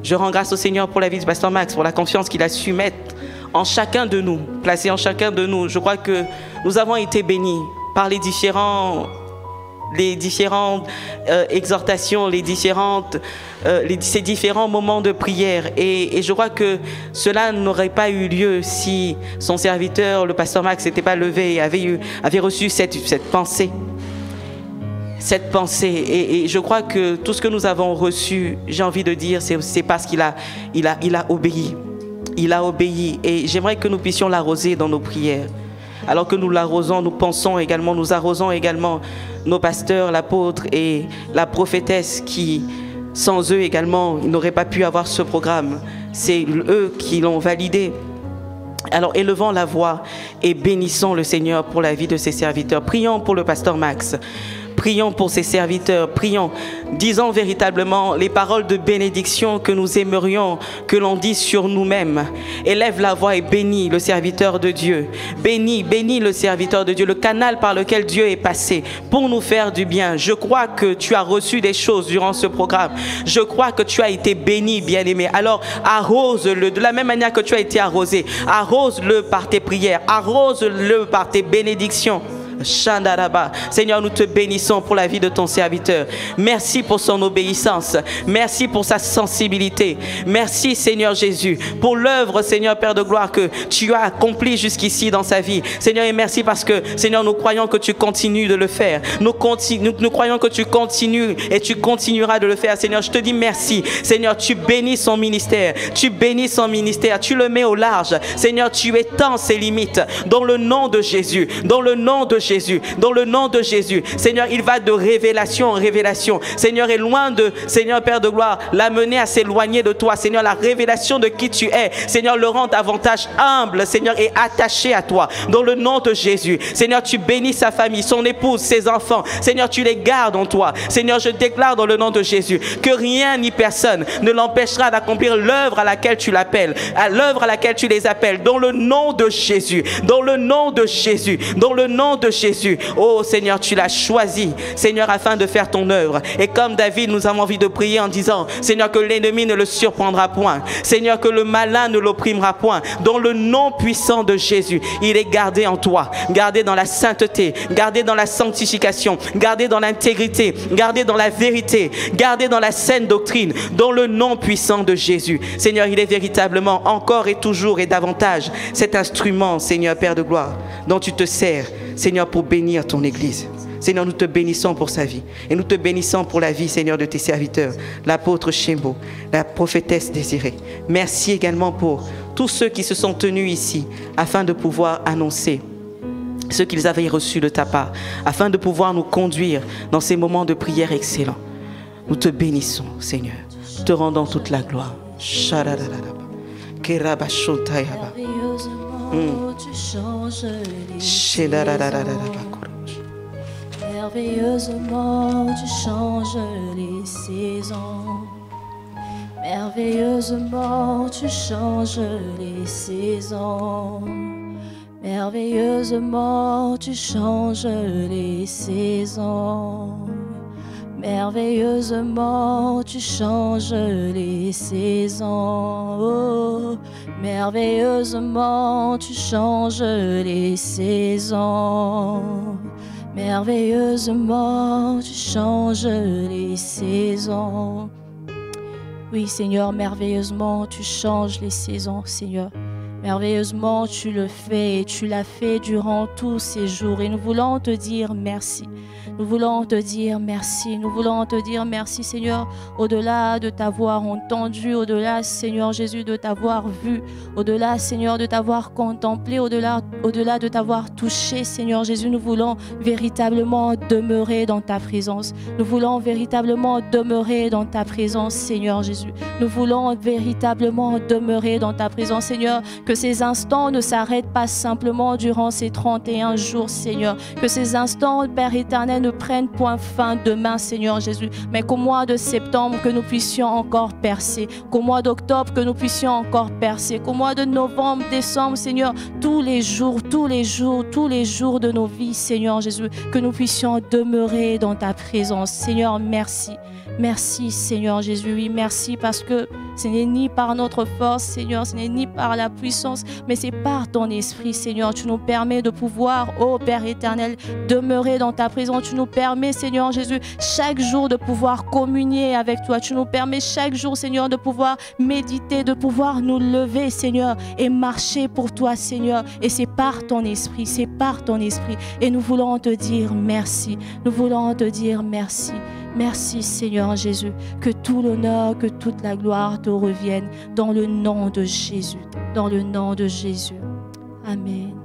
Je rends grâce au Seigneur pour la vie du pasteur Max, pour la confiance qu'il a su mettre en chacun de nous, placée en chacun de nous. Je crois que nous avons été bénis par les différentes exhortations, ces différents moments de prière. Et je crois que cela n'aurait pas eu lieu si son serviteur, le pasteur Max, n'était pas levé et avait reçu cette pensée. Cette pensée. Et je crois que tout ce que nous avons reçu, j'ai envie de dire, c'est parce qu'il a obéi. Il a obéi. Et j'aimerais que nous puissions l'arroser dans nos prières. Alors que nous l'arrosons, nous arrosons également nos pasteurs, l'apôtre et la prophétesse qui, sans eux également, ils n'auraient pas pu avoir ce programme. C'est eux qui l'ont validé. Alors élevons la voix et bénissons le Seigneur pour la vie de ses serviteurs. Prions pour le pasteur Max. Prions pour ses serviteurs, prions, disons véritablement les paroles de bénédiction que nous aimerions que l'on dise sur nous-mêmes. Élève la voix et bénis le serviteur de Dieu. Bénis le serviteur de Dieu, le canal par lequel Dieu est passé pour nous faire du bien. Je crois que tu as reçu des choses durant ce programme. Je crois que tu as été béni, bien-aimé. Alors arrose-le de la même manière que tu as été arrosé. Arrose-le par tes prières, arrose-le par tes bénédictions. Seigneur, nous te bénissons pour la vie de ton serviteur. Merci pour son obéissance. Merci pour sa sensibilité. Merci, Seigneur Jésus, pour l'œuvre, Seigneur Père de gloire, que tu as accomplie jusqu'ici dans sa vie. Seigneur, et merci parce que, Seigneur, nous croyons que tu continues de le faire. Nous croyons que tu continues et tu continueras de le faire. Seigneur, je te dis merci. Seigneur, tu bénis son ministère. Tu bénis son ministère. Tu le mets au large. Seigneur, tu étends ses limites. Dans le nom de Jésus. Dans le nom de Jésus, dans le nom de Jésus. Seigneur, il va de révélation en révélation. Seigneur, est loin de, Seigneur Père de gloire, l'amener à s'éloigner de toi. Seigneur, la révélation de qui tu es. Seigneur, le rend davantage humble, Seigneur, et attaché à toi. Dans le nom de Jésus. Seigneur, tu bénis sa famille, son épouse, ses enfants. Seigneur, tu les gardes en toi. Seigneur, je déclare dans le nom de Jésus que rien ni personne ne l'empêchera d'accomplir l'œuvre à laquelle tu l'appelles, à l'œuvre à laquelle tu les appelles. Dans le nom de Jésus. Dans le nom de Jésus. Dans le nom de Jésus. Oh Seigneur, tu l'as choisi, Seigneur, afin de faire ton œuvre. Et comme David, nous avons envie de prier en disant, Seigneur, que l'ennemi ne le surprendra point. Seigneur, que le malin ne l'opprimera point. Dans le nom puissant de Jésus, il est gardé en toi, gardé dans la sainteté, gardé dans la sanctification, gardé dans l'intégrité, gardé dans la vérité, gardé dans la saine doctrine. Dans le nom puissant de Jésus. Seigneur, il est véritablement encore et toujours et davantage cet instrument, Seigneur Père de gloire, dont tu te sers, Seigneur, pour bénir ton Église. Seigneur, nous te bénissons pour sa vie. Et nous te bénissons pour la vie, Seigneur, de tes serviteurs, l'apôtre Shembo, la prophétesse Désirée. Merci également pour tous ceux qui se sont tenus ici afin de pouvoir annoncer ce qu'ils avaient reçu de ta part, afin de pouvoir nous conduire dans ces moments de prière excellents. Nous te bénissons, Seigneur. Nous te rendons toute la gloire. Merveilleusement, tu changes les saisons. Merveilleusement, tu changes les saisons. Merveilleusement, tu changes les saisons. Merveilleusement, tu changes les saisons. Oh, merveilleusement, tu changes les saisons. Merveilleusement, tu changes les saisons. Oui, Seigneur, merveilleusement, tu changes les saisons, Seigneur. Merveilleusement, tu le fais et tu l'as fait durant tous ces jours. Et nous voulons te dire merci. Nous voulons te dire merci. Nous voulons te dire merci, Seigneur, au-delà de t'avoir entendu, au-delà, Seigneur Jésus, de t'avoir vu, au-delà, Seigneur, de t'avoir contemplé, au-delà de t'avoir touché, Seigneur Jésus. Nous voulons véritablement demeurer dans ta présence. Nous voulons véritablement demeurer dans ta présence, Seigneur Jésus. Nous voulons véritablement demeurer dans ta présence, Seigneur. Que ces instants ne s'arrêtent pas simplement durant ces 31 jours, Seigneur. Que ces instants, Père éternel, ne prennent point fin demain, Seigneur Jésus. Mais qu'au mois de septembre, que nous puissions encore percer. Qu'au mois d'octobre, que nous puissions encore percer. Qu'au mois de novembre, décembre, Seigneur, tous les jours de nos vies, Seigneur Jésus, que nous puissions demeurer dans ta présence. Seigneur, merci. Merci, Seigneur Jésus. Oui, merci parce que ce n'est ni par notre force, Seigneur, ce n'est ni par la puissance, mais c'est par ton esprit, Seigneur. Tu nous permets de pouvoir, ô Père éternel, demeurer dans ta présence. Tu nous permets, Seigneur Jésus, chaque jour de pouvoir communier avec toi. Tu nous permets chaque jour, Seigneur, de pouvoir méditer, de pouvoir nous lever, Seigneur, et marcher pour toi, Seigneur. Et c'est par ton esprit, c'est par ton esprit. Et nous voulons te dire merci. Nous voulons te dire merci. Merci, Seigneur Jésus, que tout l'honneur, que toute la gloire te revienne dans le nom de Jésus. Dans le nom de Jésus. Amen.